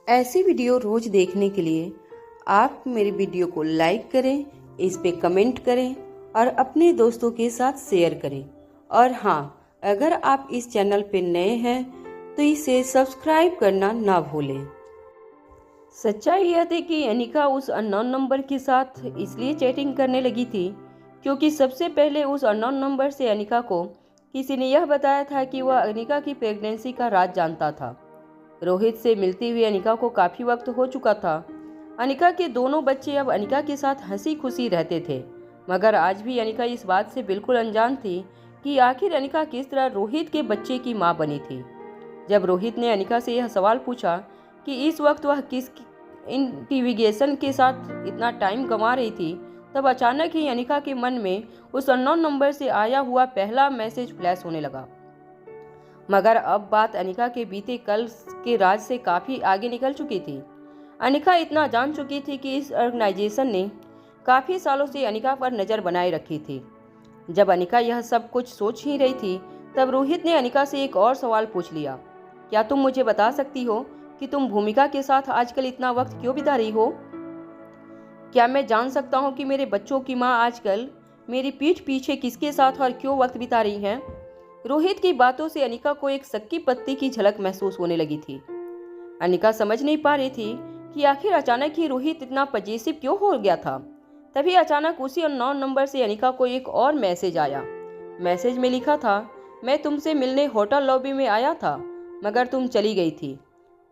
ऐसी वीडियो रोज देखने के लिए आप मेरी वीडियो को लाइक करें, इस पे कमेंट करें और अपने दोस्तों के साथ शेयर करें। और हाँ, अगर आप इस चैनल पे नए हैं तो इसे सब्सक्राइब करना ना भूलें। सच्चाई यह थी कि अनिका उस अननोन नंबर के साथ इसलिए चैटिंग करने लगी थी क्योंकि सबसे पहले उस अननोन नंबर से अनिका को किसी ने यह बताया था कि वह अनिका की प्रेगनेंसी का राज जानता था। रोहित से मिलती हुई अनिका को काफ़ी वक्त हो चुका था। अनिका के दोनों बच्चे अब अनिका के साथ हंसी खुशी रहते थे, मगर आज भी अनिका इस बात से बिल्कुल अनजान थी कि आखिर अनिका किस तरह रोहित के बच्चे की मां बनी थी। जब रोहित ने अनिका से यह सवाल पूछा कि इस वक्त वह किस इंटिविगेशन के साथ इतना टाइम गंवा रही थी, तब अचानक ही अनिका के मन में उस अननोन नंबर से आया हुआ पहला मैसेज फ्लैश होने लगा। मगर अब बात अनिका के बीते कल के राज से काफ़ी आगे निकल चुकी थी। अनिका इतना जान चुकी थी कि इस ऑर्गेनाइजेशन ने काफ़ी सालों से अनिका पर नज़र बनाए रखी थी। जब अनिका यह सब कुछ सोच ही रही थी, तब रोहित ने अनिका से एक और सवाल पूछ लिया। क्या तुम मुझे बता सकती हो कि तुम भूमिका के साथ आजकल इतना वक्त क्यों बिता रही हो? क्या मैं जान सकता हूँ कि मेरे बच्चों की माँ आजकल मेरी पीठ पीछे किसके साथ और क्यों वक्त बिता रही हैं? रोहित की बातों से अनिका को एक सक्की पत्ती की झलक महसूस होने लगी थी। अनिका समझ नहीं पा रही थी कि आखिर अचानक ही रोहित इतना पजेसिव क्यों हो गया था। तभी अचानक उसी अननोन नंबर से अनिका को एक और मैसेज आया। मैसेज में लिखा था, मैं तुमसे मिलने होटल लॉबी में आया था मगर तुम चली गई थी।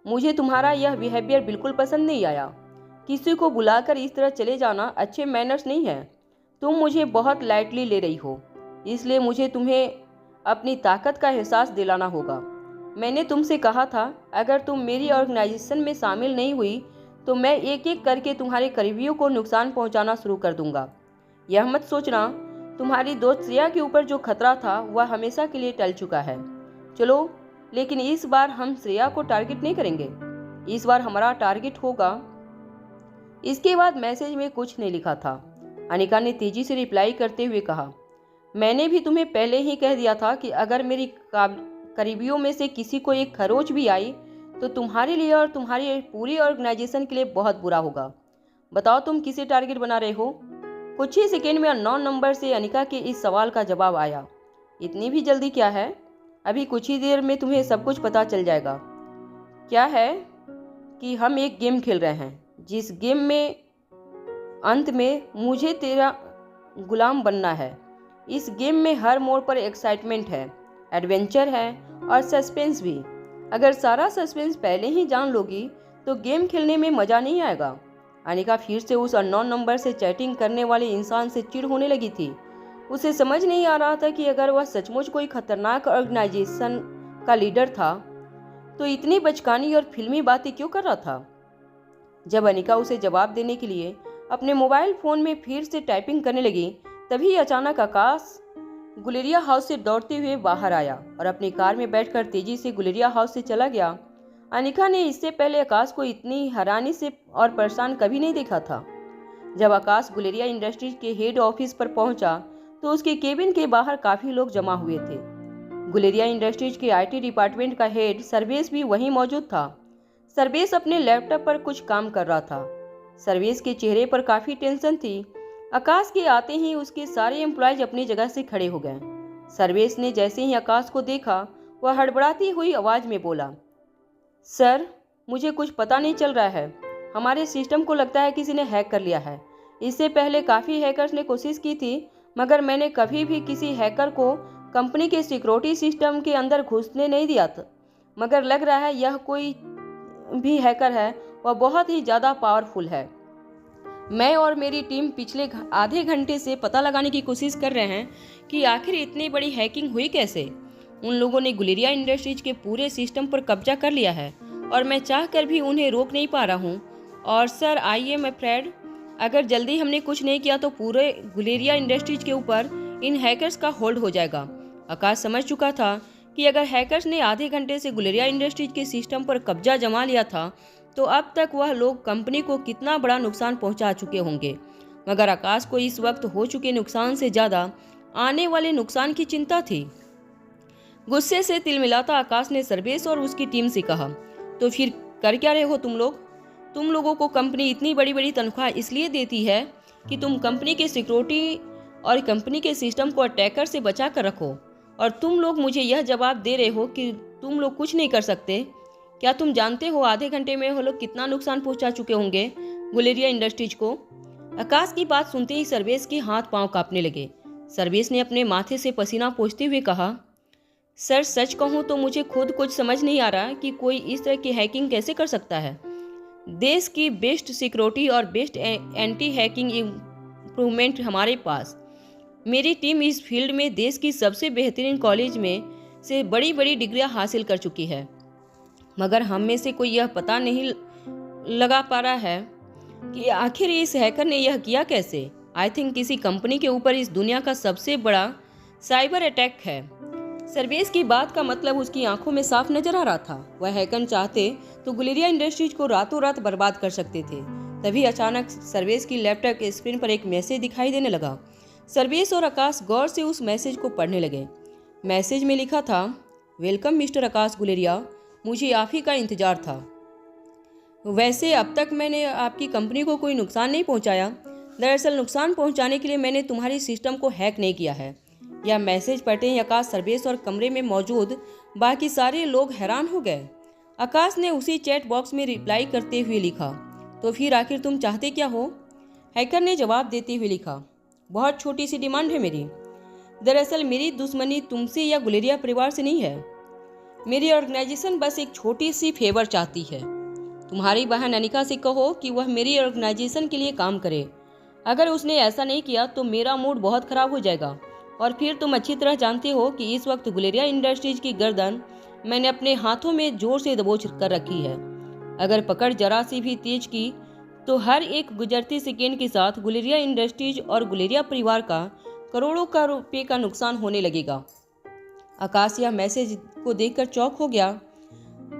मुझे तुम्हारा यह बिहेवियर बिल्कुल पसंद नहीं आया। किसी को बुलाकर इस तरह चले जाना अच्छे मैनर्स नहीं है। तुम मुझे बहुत लाइटली ले रही हो, इसलिए मुझे तुम्हें अपनी ताकत का एहसास दिलाना होगा। मैंने तुमसे कहा था अगर तुम मेरी ऑर्गेनाइजेशन में शामिल नहीं हुई तो मैं एक एक करके तुम्हारे करीबियों को नुकसान पहुंचाना शुरू कर दूंगा। यह मत सोचना तुम्हारी दोस्त श्रेया के ऊपर जो खतरा था वह हमेशा के लिए टल चुका है। चलो, लेकिन इस बार हम श्रेया को टारगेट नहीं करेंगे। इस बार हमारा टारगेट होगा। इसके बाद मैसेज में कुछ नहीं लिखा था। अनिका ने तेजी से रिप्लाई करते हुए कहा, मैंने भी तुम्हें पहले ही कह दिया था कि अगर मेरी करीबियों में से किसी को एक खरोच भी आई तो तुम्हारे लिए और तुम्हारी पूरी ऑर्गेनाइजेशन के लिए बहुत बुरा होगा। बताओ तुम किसे टारगेट बना रहे हो? कुछ ही सेकेंड में अननोन नंबर से अनिका के इस सवाल का जवाब आया। इतनी भी जल्दी क्या है? अभी कुछ ही देर में तुम्हें सब कुछ पता चल जाएगा। क्या है कि हम एक गेम खेल रहे हैं, जिस गेम में अंत में मुझे तेरा गुलाम बनना है। इस गेम में हर मोड़ पर एक्साइटमेंट है, एडवेंचर है और सस्पेंस भी। अगर सारा सस्पेंस पहले ही जान लोगी तो गेम खेलने में मज़ा नहीं आएगा। अनिका फिर से उस अननोन नंबर से चैटिंग करने वाले इंसान से चिढ़ होने लगी थी। उसे समझ नहीं आ रहा था कि अगर वह सचमुच कोई खतरनाक ऑर्गेनाइजेशन का लीडर था तो इतनी बचकानी और फिल्मी बातें क्यों कर रहा था। जब अनिका उसे जवाब देने के लिए अपने मोबाइल फ़ोन में फिर से टाइपिंग करने लगी, तभी अचानक आकाश गुलेरिया हाउस से दौड़ते हुए बाहर आया और अपनी कार में बैठकर तेजी से गुलेरिया हाउस से चला गया। अनिका ने इससे पहले आकाश को इतनी हैरानी से और परेशान कभी नहीं देखा था। जब आकाश गुलेरिया इंडस्ट्रीज के हेड ऑफिस पर पहुंचा तो उसके केबिन के बाहर काफ़ी लोग जमा हुए थे। गुलेरिया इंडस्ट्रीज के IT डिपार्टमेंट का हेड सर्वेश भी वहीं मौजूद था। सर्वेश अपने लैपटॉप पर कुछ काम कर रहा था। सर्वेश के चेहरे पर काफ़ी टेंशन थी। आकाश के आते ही उसके सारे एम्प्लॉयज अपनी जगह से खड़े हो गए। सर्वेश ने जैसे ही आकाश को देखा, वह हड़बड़ाती हुई आवाज़ में बोला, सर, मुझे कुछ पता नहीं चल रहा है। हमारे सिस्टम को लगता है किसी ने हैक कर लिया है। इससे पहले काफ़ी हैकर्स ने कोशिश की थी, मगर मैंने कभी भी किसी हैकर को कंपनी के सिक्योरिटी सिस्टम के अंदर घुसने नहीं दिया था। मगर लग रहा है यह कोई भी हैकर है, वह बहुत ही ज़्यादा पावरफुल है। मैं और मेरी टीम पिछले आधे घंटे से पता लगाने की कोशिश कर रहे हैं कि आखिर इतनी बड़ी हैकिंग हुई कैसे। उन लोगों ने गुलेरिया इंडस्ट्रीज के पूरे सिस्टम पर कब्जा कर लिया है और मैं चाहकर भी उन्हें रोक नहीं पा रहा हूँ। और सर, आई एम अफ्रेड, अगर जल्दी हमने कुछ नहीं किया तो पूरे गुलेरिया इंडस्ट्रीज के ऊपर इन हैकर्स का होल्ड हो जाएगा। आकाश समझ चुका था कि अगर हैकर्स ने आधे घंटे से गुलेरिया इंडस्ट्रीज के सिस्टम पर कब्जा जमा लिया था तो अब तक वह लोग कंपनी को कितना बड़ा नुकसान पहुंचा चुके होंगे। मगर आकाश को इस वक्त हो चुके नुकसान से ज़्यादा आने वाले नुकसान की चिंता थी। गुस्से से तिलमिलाता आकाश ने सर्वेश और उसकी टीम से कहा, तो फिर कर क्या रहे हो तुम लोग? तुम लोगों को कंपनी इतनी बड़ी बड़ी तनख्वाह इसलिए देती है कि तुम कंपनी के सिक्योरिटी और कंपनी के सिस्टम को अटैकर से बचा कर रखो, और तुम लोग मुझे यह जवाब दे रहे हो कि तुम लोग कुछ नहीं कर सकते। क्या तुम जानते हो आधे घंटे में वो लोग कितना नुकसान पहुंचा चुके होंगे गुलेरिया इंडस्ट्रीज को? आकाश की बात सुनते ही सर्वेश के हाथ पांव कांपने लगे। सर्वेश ने अपने माथे से पसीना पोंछते हुए कहा, सर सच कहूँ तो मुझे खुद कुछ समझ नहीं आ रहा कि कोई इस तरह की हैकिंग कैसे कर सकता है। देश की बेस्ट सिक्योरिटी और बेस्ट एंटी हैकिंग इम्प्रूवमेंट हमारे पास। मेरी टीम इस फील्ड में देश की सबसे बेहतरीन कॉलेज में से बड़ी बड़ी डिग्रियां हासिल कर चुकी है, मगर हम में से कोई यह पता नहीं लगा पा रहा है कि आखिर इस हैकर ने यह किया कैसे। आई थिंक किसी कंपनी के ऊपर इस दुनिया का सबसे बड़ा साइबर अटैक है। सर्वेश की बात का मतलब उसकी आंखों में साफ नजर आ रहा था। वह हैकर चाहते तो गुलेरिया इंडस्ट्रीज को रातों रात बर्बाद कर सकते थे। तभी अचानक सर्वेश की लैपटॉप के स्क्रीन पर एक मैसेज दिखाई देने लगा। सर्वेश और आकाश गौर से उस मैसेज को पढ़ने लगे। मैसेज में लिखा था, वेलकम मिस्टर आकाश गुलेरिया, मुझे आप ही का इंतजार था। वैसे अब तक मैंने आपकी कंपनी को कोई नुकसान नहीं पहुंचाया। दरअसल नुकसान पहुंचाने के लिए मैंने तुम्हारी सिस्टम को हैक नहीं किया है। यह मैसेज पढ़ते ही आकाश, सर्वेश और कमरे में मौजूद बाकी सारे लोग हैरान हो गए। आकाश ने उसी चैट बॉक्स में रिप्लाई करते हुए लिखा, तो फिर आखिर तुम चाहते क्या हो? हैकर ने जवाब देते हुए लिखा, बहुत छोटी सी डिमांड है मेरी। दरअसल मेरी दुश्मनी तुमसे या गुलेरिया परिवार से नहीं है। मेरी ऑर्गेनाइजेशन बस एक छोटी सी फेवर चाहती है। तुम्हारी बहन अनिका से कहो कि वह मेरी ऑर्गेनाइजेशन के लिए काम करे। अगर उसने ऐसा नहीं किया तो मेरा मूड बहुत खराब हो जाएगा, और फिर तुम अच्छी तरह जानते हो कि इस वक्त गुलेरिया इंडस्ट्रीज की गर्दन मैंने अपने हाथों में जोर से दबोच कर रखी है। अगर पकड़ जरा सी भी तेज की तो हर एक गुजरती सेकेंड के साथ गुलेरिया इंडस्ट्रीज और गुलेरिया परिवार का करोड़ों का रुपये का नुकसान होने लगेगा। आकाश यह मैसेज को देखकर चौंक हो गया,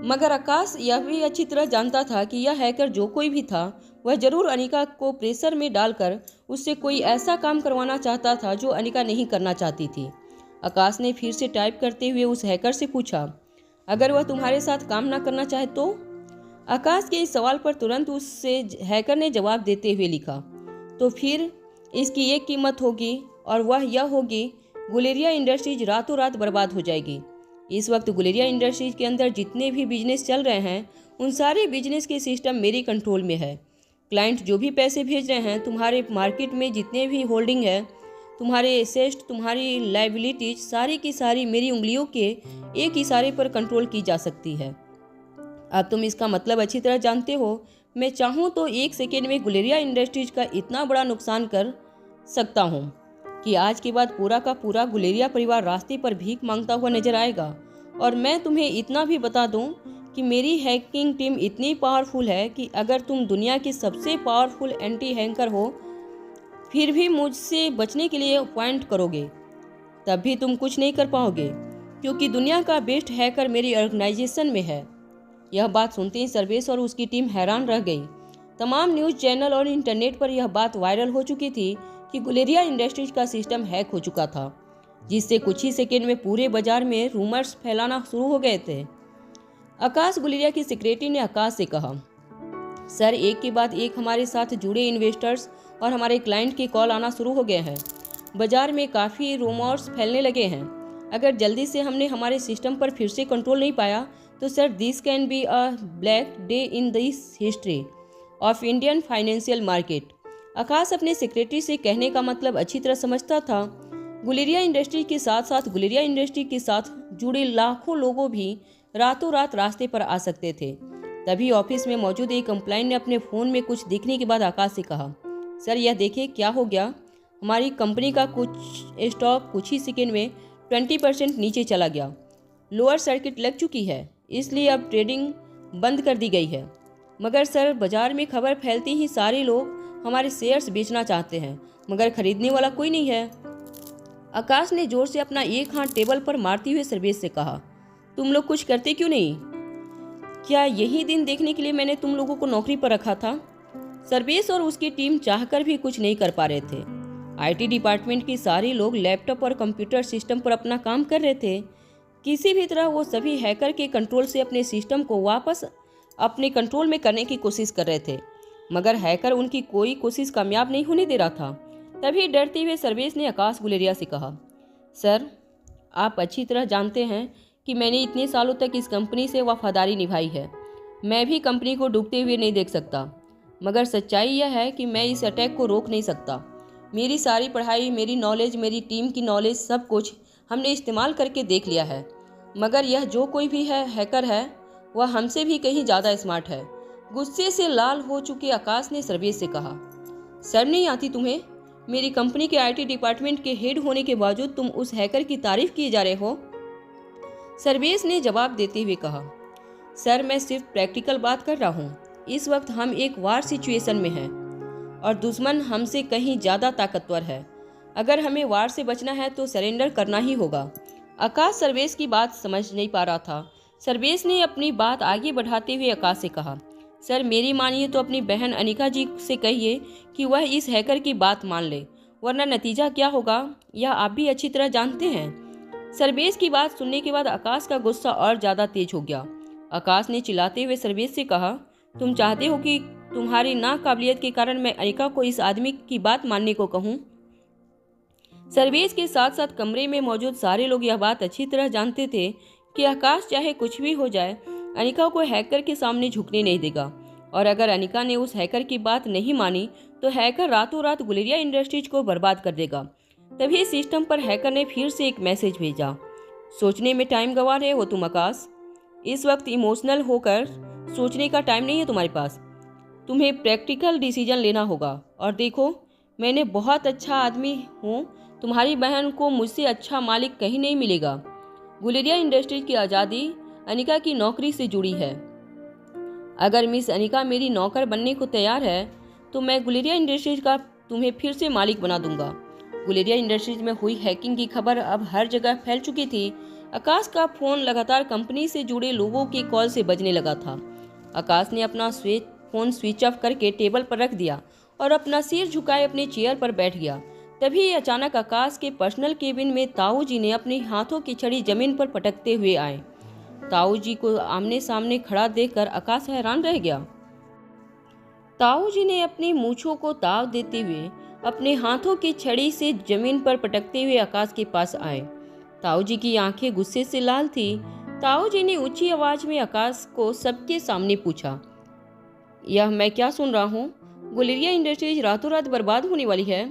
मगर आकाश यह भी अच्छी तरह जानता था कि यह हैकर जो कोई भी था वह जरूर अनिका को प्रेशर में डालकर उससे कोई ऐसा काम करवाना चाहता था जो अनिका नहीं करना चाहती थी। आकाश ने फिर से टाइप करते हुए उस हैकर से पूछा, अगर वह तुम्हारे साथ काम ना करना चाहे तो? आकाश के इस सवाल पर तुरंत उससे हैकर ने जवाब देते हुए लिखा, तो फिर इसकी एक कीमत होगी, और वह यह होगी गुलेरिया इंडस्ट्रीज रातों रात बर्बाद हो जाएगी। इस वक्त गुलेरिया इंडस्ट्रीज के अंदर जितने भी बिजनेस चल रहे हैं उन सारे बिजनेस के सिस्टम मेरी कंट्रोल में है। क्लाइंट जो भी पैसे भेज रहे हैं, तुम्हारे मार्केट में जितने भी होल्डिंग है, तुम्हारे एसेट, तुम्हारी लाइबिलिटीज, सारी की सारी मेरी उंगलियों के एक इशारे पर कंट्रोल की जा सकती है। अब तुम इसका मतलब अच्छी तरह जानते हो। मैं चाहूँ तो एक सेकेंड में गुलेरिया इंडस्ट्रीज का इतना बड़ा नुकसान कर सकता हूँ कि आज के बाद पूरा का पूरा गुलेरिया परिवार रास्ते पर भीख मांगता हुआ नजर आएगा। और मैं तुम्हें इतना भी बता दूं कि मेरी हैकिंग टीम इतनी पावरफुल है कि अगर तुम दुनिया की सबसे पावरफुल एंटी हैकर हो, फिर भी मुझसे बचने के लिए पॉइंट करोगे, तब भी तुम कुछ नहीं कर पाओगे, क्योंकि दुनिया का बेस्ट हैकर मेरी ऑर्गेनाइजेशन में है। यह बात सुनते ही सर्वेश और उसकी टीम हैरान रह गई। तमाम न्यूज़ चैनल और इंटरनेट पर यह बात वायरल हो चुकी थी कि गुलेरिया इंडस्ट्रीज का सिस्टम हैक हो चुका था, जिससे कुछ ही सेकेंड में पूरे बाजार में रूमर्स फैलाना शुरू हो गए थे। आकाश गुलेरिया की सेक्रेटरी ने आकाश से कहा, सर एक के बाद एक हमारे साथ जुड़े इन्वेस्टर्स और हमारे क्लाइंट के कॉल आना शुरू हो गए हैं। बाजार में काफ़ी रूमर्स फैलने लगे हैं। अगर जल्दी से हमने हमारे सिस्टम पर फिर से कंट्रोल नहीं पाया तो sir this can be a black day in this history of Indian financial market. Akash अपने सेक्रेटरी से कहने का मतलब अच्छी तरह समझता था। गुलेरिया इंडस्ट्री के साथ साथ गुलेरिया इंडस्ट्री के साथ जुड़े लाखों लोगों भी रातों रात रास्ते पर आ सकते थे। तभी ऑफिस में मौजूद एक एम्प्लॉय ने अपने फ़ोन में कुछ देखने के बाद आकाश से कहा, सर यह देखिए क्या हो गया, हमारी कंपनी का कुछ स्टॉक कुछ ही सेकेंड में 20% नीचे चला गया। लोअर सर्किट लग चुकी है, इसलिए अब ट्रेडिंग बंद कर दी गई है। मगर सर बाजार में खबर फैलती ही सारे लोग हमारे शेयर्स बेचना चाहते हैं, मगर खरीदने वाला कोई नहीं है। आकाश ने जोर से अपना एक हाथ टेबल पर मारते हुए सर्वेश से कहा, तुम लोग कुछ करते क्यों नहीं? क्या यही दिन देखने के लिए मैंने तुम लोगों को नौकरी पर रखा था? सर्वेश और उसकी टीम चाहकर भी कुछ नहीं कर पा रहे थे। आईटी डिपार्टमेंट के सारे लोग लैपटॉप और कंप्यूटर सिस्टम पर अपना काम कर रहे थे। किसी भी तरह वो सभी हैकर के कंट्रोल से अपने सिस्टम को वापस अपने कंट्रोल में करने की कोशिश कर रहे थे, मगर हैकर उनकी कोई कोशिश कामयाब नहीं होने दे रहा था। तभी डरते हुए सर्वेश ने आकाश गुलेरिया से कहा, सर, आप अच्छी तरह जानते हैं कि मैंने इतने सालों तक इस कंपनी से वफादारी निभाई है। मैं भी कंपनी को डूबते हुए नहीं देख सकता, मगर सच्चाई यह है कि मैं इस अटैक को रोक नहीं सकता। मेरी सारी पढ़ाई, मेरी नॉलेज, मेरी टीम की नॉलेज, सब कुछ हमने इस्तेमाल करके देख लिया है, मगर यह जो कोई भी हैकर है वह हमसे भी कहीं ज़्यादा स्मार्ट है। गुस्से से लाल हो चुके आकाश ने सर्वेश से कहा, शर्म नहीं आती तुम्हें? मेरी कंपनी के आईटी डिपार्टमेंट के हेड होने के बावजूद तुम उस हैकर की तारीफ किए जा रहे हो। सर्वेश ने जवाब देते हुए कहा, सर, मैं सिर्फ प्रैक्टिकल बात कर रहा हूँ। इस वक्त हम एक वार सिचुएशन में हैं और दुश्मन हमसे कहीं ज़्यादा ताकतवर है। अगर हमें वार से बचना है तो सरेंडर करना ही होगा। आकाश सर्वेश की बात समझ नहीं पा रहा था। सर्वेश ने अपनी बात आगे बढ़ाते हुए आकाश से कहा, सर, मेरी मानिए तो अपनी बहन अनिका जी से कहिए कि वह इस हैकर की बात मान ले, वरना नतीजा क्या होगा यह आप भी अच्छी तरह जानते हैं। सर्वेश की बात सुनने के बाद आकाश का गुस्सा और ज़्यादा तेज हो गया। आकाश ने चिल्लाते हुए सर्वेश से कहा, तुम चाहते हो कि तुम्हारी नाकाबिलियत के कारण मैं अनिका को इस आदमी की बात मानने को कहूँ? सर्वेश के साथ साथ कमरे में मौजूद सारे लोग यह बात अच्छी तरह जानते थे कि आकाश चाहे कुछ भी हो जाए, अनिका को हैकर के सामने झुकने नहीं देगा, और अगर अनिका ने उस हैकर की बात नहीं मानी तो हैकर रातों रात गुलेरिया इंडस्ट्रीज को बर्बाद कर देगा। तभी सिस्टम पर हैकर ने फिर से एक मैसेज भेजा, सोचने में टाइम गंवा रहे हो तुम आकाश? इस वक्त इमोशनल होकर सोचने का टाइम नहीं है तुम्हारे पास। तुम्हें प्रैक्टिकल डिसीजन लेना होगा। और देखो, मैंने बहुत अच्छा आदमी हूँ, तुम्हारी बहन को मुझसे अच्छा मालिक कहीं नहीं मिलेगा। गुलेरिया इंडस्ट्रीज की आज़ादी अनिका की नौकरी से जुड़ी है। अगर मिस अनिका मेरी नौकर बनने को तैयार है तो मैं गुलेरिया इंडस्ट्रीज का तुम्हें फिर से मालिक बना दूंगा। गुलेरिया इंडस्ट्रीज में हुई हैकिंग की खबर अब हर जगह फैल चुकी थी। आकाश का फोन लगातार कंपनी से जुड़े लोगों के कॉल से बजने लगा था। आकाश ने अपना फोन स्विच ऑफ करके टेबल पर रख दिया और अपना सिर झुकाए अपने चेयर पर बैठ गया। तभी अचानक आकाश के पर्सनल केबिन में ताऊ जी ने अपने हाथों की छड़ी जमीन पर पटकते हुए आए। ताऊ जी को आमने सामने खड़ा देखकर आकाश हैरान रह गया। ताऊ जी ने अपनी मूंछों को ताव देते हुए अपने हाथों की छड़ी से जमीन पर पटकते हुए आकाश के पास आए। ताऊ जी की आंखें गुस्से से लाल थी। ताऊ जी ने ऊंची आवाज में आकाश को सबके सामने पूछा, यह मैं क्या सुन रहा हूँ? गुलेरिया इंडस्ट्रीज रातों रात बर्बाद होने वाली है।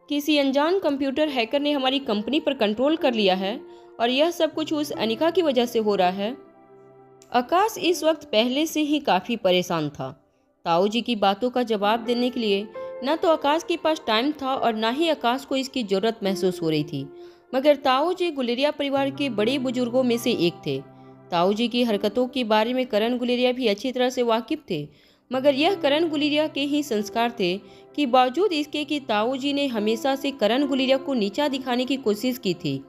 किसी अनजान कंप्यूटर हैकर ने हमारी कंपनी पर कंट्रोल कर लिया है और यह सब कुछ उस अनिका की वजह से हो रहा है। आकाश इस वक्त पहले से ही काफ़ी परेशान था। ताऊ जी की बातों का जवाब देने के लिए न तो आकाश के पास टाइम था और न ही आकाश को इसकी ज़रूरत महसूस हो रही थी। मगर ताऊ जी गुलेरिया परिवार के बड़े बुजुर्गों में से एक थे। ताऊ जी की हरकतों के बारे में करण गुलेरिया भी अच्छी तरह से वाकिफ थे, मगर यह करण गुलेरिया के ही संस्कार थे कि बावजूद इसके कि ताऊ जी ने हमेशा से करण गुलेरिया को नीचा दिखाने की कोशिश की थी,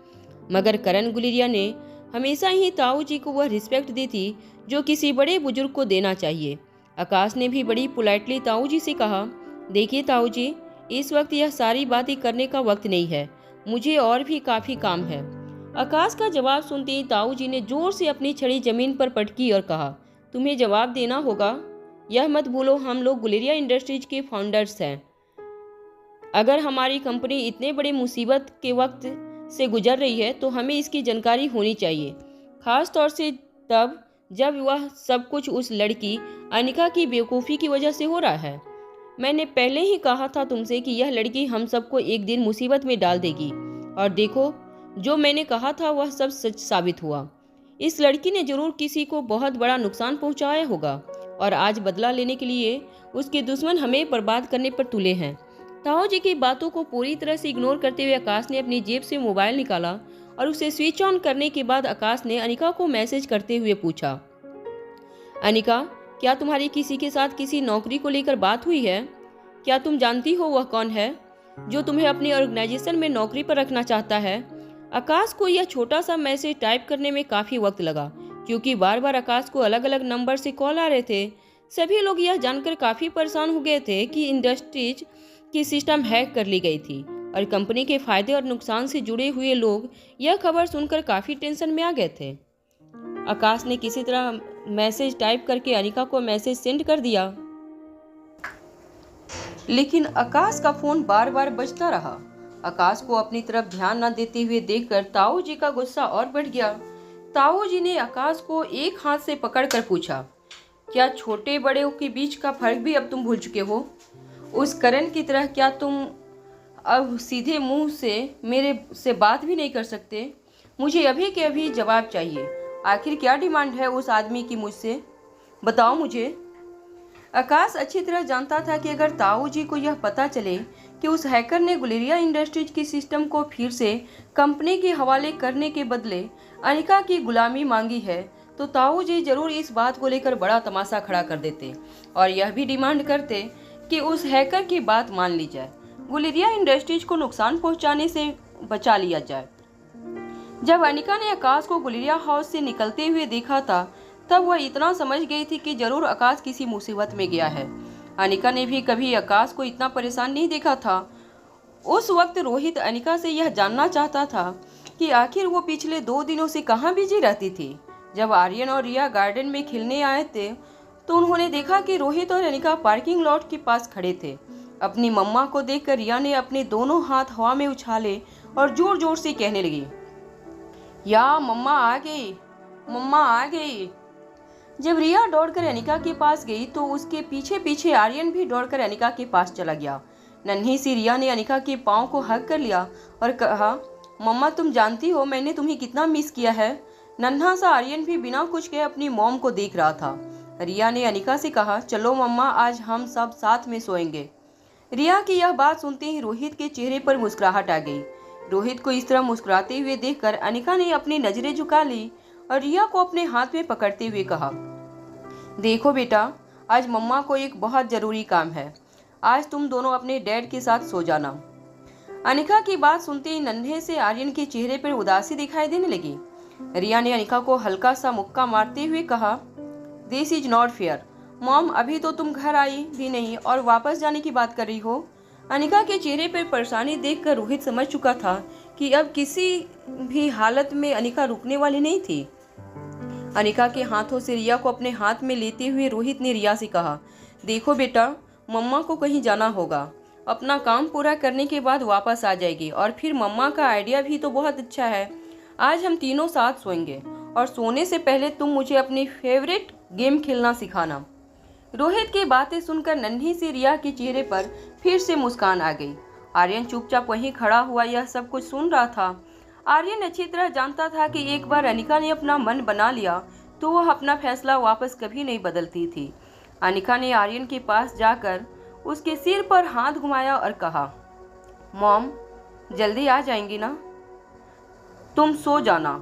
मगर करण गुलेरिया ने हमेशा ही ताऊ जी को वह रिस्पेक्ट दी थी जो किसी बड़े बुजुर्ग को देना चाहिए। आकाश ने भी बड़ी पोलाइटली ताऊ जी से कहा, देखिए ताऊ जी, इस वक्त यह सारी बातें करने का वक्त नहीं है, मुझे और भी काफ़ी काम है। आकाश का जवाब सुनते ही ताऊ जी ने जोर से अपनी छड़ी जमीन पर पटकी और कहा, तुम्हें जवाब देना होगा। यह मत भूलो, हम लोग गुलेरिया इंडस्ट्रीज के फाउंडर्स हैं। अगर हमारी कंपनी इतने बड़े मुसीबत के वक्त से गुजर रही है तो हमें इसकी जानकारी होनी चाहिए, खास तौर से तब जब वह सब कुछ उस लड़की अनिका की बेवकूफ़ी की वजह से हो रहा है। मैंने पहले ही कहा था तुमसे कि यह लड़की हम सबको एक दिन मुसीबत में डाल देगी, और देखो, जो मैंने कहा था वह सब सच साबित हुआ। इस लड़की ने जरूर किसी को बहुत बड़ा नुकसान पहुंचाया होगा और आज बदला लेने के लिए उसके दुश्मन हमें बर्बाद करने पर तुले हैं। ताऊ जी की बातों को पूरी तरह से इग्नोर करते हुए आकाश ने अपनी जेब से मोबाइल निकाला और उसे स्विच ऑन करने के बाद आकाश ने अनिका को मैसेज करते हुए पूछा, अनिका, क्या तुम्हारी किसी के साथ किसी नौकरी को लेकर बात हुई है? क्या तुम जानती हो वह कौन है जो तुम्हें अपनी ऑर्गेनाइजेशन में नौकरी पर रखना चाहता है? आकाश को यह छोटा सा मैसेज टाइप करने में काफ़ी वक्त लगा, क्योंकि बार बार आकाश को अलग अलग नंबर से कॉल आ रहे थे। सभी लोग यह जानकर काफ़ी परेशान हो गए थे कि इंडस्ट्रीज की सिस्टम हैक कर ली गई थी और कंपनी के फायदे और नुकसान से जुड़े हुए लोग यह खबर सुनकर काफ़ी टेंशन में आ गए थे। आकाश ने किसी तरह मैसेज टाइप करके अनिका को मैसेज सेंड कर दिया। लेकिन आकाश का फोन बार बार बजता रहा। आकाश को अपनी तरफ ध्यान न देते हुए देखकर ताऊ जी का गुस्सा और बढ़ गया। ताऊ जी ने आकाश को एक हाथ से पकड़कर पूछा, क्या छोटे बड़े के बीच का फर्क भी अब तुम भूल चुके हो? उस करण की तरह क्या तुम अब सीधे मुंह से मेरे से बात भी नहीं कर सकते? मुझे अभी के अभी जवाब चाहिए। आखिर क्या डिमांड है उस आदमी की मुझसे? बताओ मुझे। आकाश अच्छी तरह जानता था कि अगर ताऊ जी को यह पता चले कि उस हैकर ने गुलेरिया इंडस्ट्रीज की सिस्टम को फिर से कंपनी के हवाले करने के बदले अनिका की गुलामी मांगी है, तो ताऊ जी जरूर इस बात को लेकर बड़ा तमाशा खड़ा कर देते और यह भी डिमांड करते कि उस हैकर की बात मान ली जाए, गुलेरिया इंडस्ट्रीज को नुकसान पहुंचाने से बचा लिया जाए। जब अनिका ने आकाश को गुलेरिया हाउस से निकलते हुए देखा था, तब वह इतना समझ गई थी कि जरूर आकाश किसी मुसीबत में गया है। अनिका ने भी कभी आकाश को इतना परेशान नहीं देखा था। उस वक्त रोहित अनिका से यह जानना चाहता था कि आखिर वो पिछले 2 दिनों से कहाँ बिजी रहती थी। जब आर्यन और रिया गार्डन में खेलने आए थे तो उन्होंने देखा कि रोहित और अनिका पार्किंग लॉट के पास खड़े थे। अपनी मम्मा को देखकर रिया ने अपने दोनों हाथ हवा में उछाले और जोर जोर से कहने लगी, या मम्मा आ गई, मम्मा आ गई। जब रिया दौड़कर अनिका के पास गई तो उसके पीछे पीछे आर्यन भी दौड़कर अनिका के पास चला गया। नन्ही सी रिया ने अनिका के पाँव को हग कर लिया और कहा, मम्मा तुम जानती हो मैंने तुम्हें कितना मिस किया है। नन्हा सा आर्यन भी बिना कुछ कहे अपनी मॉम को देख रहा था। रिया ने अनिका से कहा, चलो मम्मा आज हम सब साथ में सोएंगे। रिया की यह बात सुनते ही रोहित के चेहरे पर मुस्कुराहट आ गई। रोहित को इस तरह मुस्कुराते हुए देखकर अनिका ने अपनी नजरें झुका ली और रिया को अपने हाथ में पकड़ते हुए कहा, देखो बेटा, आज मम्मा को एक बहुत जरूरी काम है। आज तुम दोनों अपने डैड के साथ सो जाना। अनिका की बात सुनते ही नन्हे से आर्यन के चेहरे पर उदासी दिखाई देने लगी। रिया ने अनिका को हल्का सा मुक्का मारते हुए कहा, this is not fair mom, अभी तो तुम घर आई भी नहीं और वापस जाने की बात कर रही हो। अनिका के चेहरे पर परेशानी देखकर रोहित समझ चुका था कि अब किसी भी हालत में अनिका रुकने वाली नहीं थी। अनिका के हाथों से रिया को अपने हाथ में लेते हुए रोहित ने रिया से कहा, देखो बेटा, मम्मा को कहीं जाना होगा, अपना काम पूरा करने के बाद वापस आ जाएगी और फिर मम्मा का आइडिया भी तो बहुत अच्छा है। आज हम तीनों साथ सोएंगे और सोने से पहले तुम मुझे अपनी फेवरेट गेम खेलना सिखाना। रोहित की बातें सुनकर नन्ही सी रिया के चेहरे पर फिर से मुस्कान आ गई। आर्यन चुपचाप वहीं खड़ा हुआ यह सब कुछ सुन रहा था। आर्यन अच्छी तरह जानता था कि एक बार अनिका ने अपना मन बना लिया तो वह अपना फैसला वापस कभी नहीं बदलती थी। अनिका ने आर्यन के पास जाकर उसके सिर पर हाथ घुमाया और कहा, मॉम जल्दी आ जाएंगी ना, तुम सो जाना।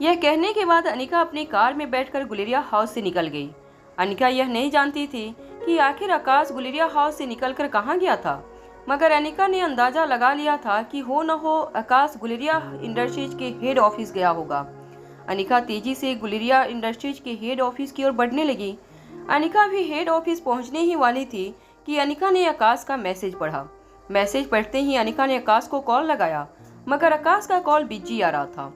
यह कहने के बाद अनिका अपनी कार में बैठकर गुलेरिया हाउस से निकल गई। अनिका यह नहीं जानती थी कि आखिर आकाश गुलेरिया हाउस से निकलकर कहाँ गया था, मगर अनिका ने अंदाजा लगा लिया था कि हो न हो आकाश गुलेरिया इंडस्ट्रीज के हेड ऑफिस गया होगा। अनिका तेजी से गुलेरिया इंडस्ट्रीज के हेड ऑफिस की ओर बढ़ने लगी। अनिका भी हेड ऑफिस पहुंचने ही वाली थी कि अनिका ने आकाश का मैसेज पढ़ा। मैसेज पढ़ते ही अनिका ने आकाश को कॉल लगाया, मगर आकाश का कॉल बिजी आ रहा था।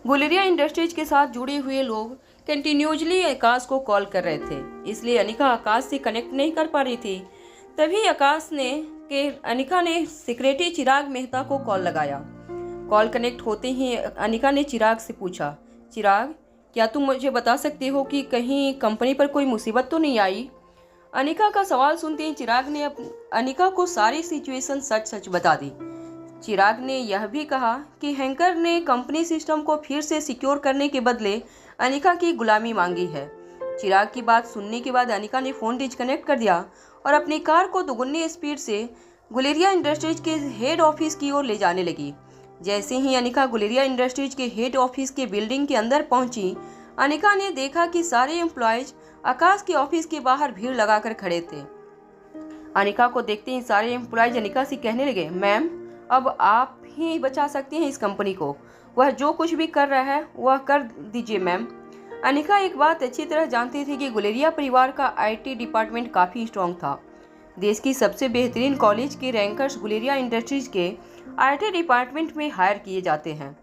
गुलेरिया इंडस्ट्रीज के साथ जुड़े हुए लोग कंटिन्यूसली आकाश को कॉल कर रहे थे, इसलिए अनिका आकाश से कनेक्ट नहीं कर पा रही थी। तभी अनिका ने सेक्रेटरी चिराग मेहता को कॉल लगाया। कॉल कनेक्ट होते ही अनिका ने चिराग से पूछा, चिराग क्या तुम मुझे बता सकते हो कि कहीं कंपनी पर कोई मुसीबत तो नहीं आई? अनिका का सवाल सुनते ही चिराग ने अनिका को सारी सिचुएशन सच सच बता दी। चिराग ने यह भी कहा कि हैकर ने कंपनी सिस्टम को फिर से सिक्योर करने के बदले अनिका की गुलामी मांगी है। चिराग की बात सुनने के बाद अनिका ने फ़ोन डिस्कनेक्ट कर दिया और अपनी कार को दोगुनी स्पीड से गुलेरिया इंडस्ट्रीज के हेड ऑफिस की ओर ले जाने लगी। जैसे ही अनिका गुलेरिया इंडस्ट्रीज के हेड ऑफिस के बिल्डिंग के अंदर पहुंची, अनिका ने देखा कि सारे एम्प्लॉयज आकाश के ऑफिस के बाहर भीड़ लगाकर खड़े थे। अनिका को देखते ही सारे एम्प्लॉयज अनिका से कहने लगे, मैम अब आप ही बचा सकती हैं इस कंपनी को, वह जो कुछ भी कर रहा है वह कर दीजिए मैम। अनिका एक बात अच्छी तरह जानती थी कि गुलेरिया परिवार का आईटी डिपार्टमेंट काफ़ी स्ट्रॉन्ग था। देश की सबसे बेहतरीन कॉलेज के रैंकर्स गुलेरिया इंडस्ट्रीज के आईटी डिपार्टमेंट में हायर किए जाते हैं।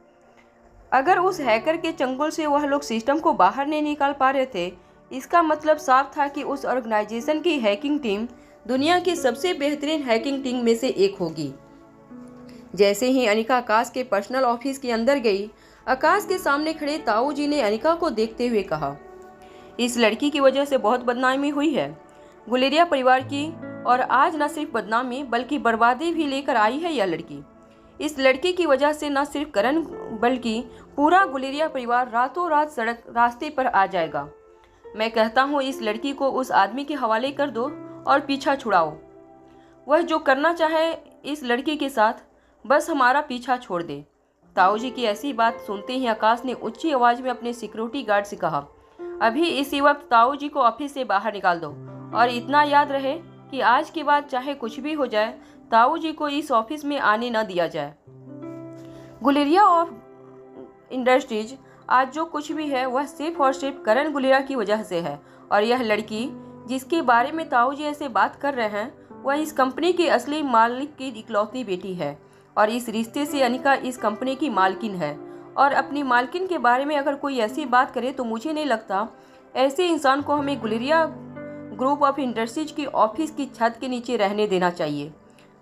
अगर उस हैकर के चंगुल से वह लोग सिस्टम को बाहर नहीं निकाल पा रहे थे, इसका मतलब साफ था कि उस ऑर्गेनाइजेशन की हैकिंग टीम दुनिया की सबसे बेहतरीन हैकिंग टीम में से एक होगी। जैसे ही अनिका आकाश के पर्सनल ऑफिस के अंदर गई, आकाश के सामने खड़े ताऊ जी ने अनिका को देखते हुए कहा, इस लड़की की वजह से बहुत बदनामी हुई है गुलेरिया परिवार की, और आज न सिर्फ बदनामी बल्कि बर्बादी भी लेकर आई है यह लड़की। इस लड़की की वजह से न सिर्फ करण बल्कि पूरा गुलेरिया परिवार रातों रात सड़क रास्ते पर आ जाएगा। मैं कहता हूँ इस लड़की को उस आदमी के हवाले कर दो और पीछा छुड़ाओ। वह जो करना चाहे इस लड़की के साथ, बस हमारा पीछा छोड़ दे। ताऊ जी की ऐसी बात सुनते ही आकाश ने ऊंची आवाज में अपने सिक्योरिटी गार्ड से कहा, अभी इसी वक्त ताऊ जी को ऑफिस से बाहर निकाल दो, और इतना याद रहे कि आज के बाद चाहे कुछ भी हो जाए, ताऊ जी को इस ऑफिस में आने न दिया जाए। गुलेरिया ऑफ इंडस्ट्रीज आज जो कुछ भी है वह सिर्फ और सिर्फ करण गुलेरिया की वजह से है, और यह लड़की जिसके बारे में ताऊ जी ऐसे बात कर रहे हैं, वह इस कंपनी की असली मालिक की इकलौती बेटी है, और इस रिश्ते से अनिका इस कंपनी की मालकिन है। और अपनी मालकिन के बारे में अगर कोई ऐसी बात करे तो मुझे नहीं लगता ऐसे इंसान को हमें गुलेरिया ग्रुप ऑफ इंडस्ट्रीज की ऑफिस की छत के नीचे रहने देना चाहिए।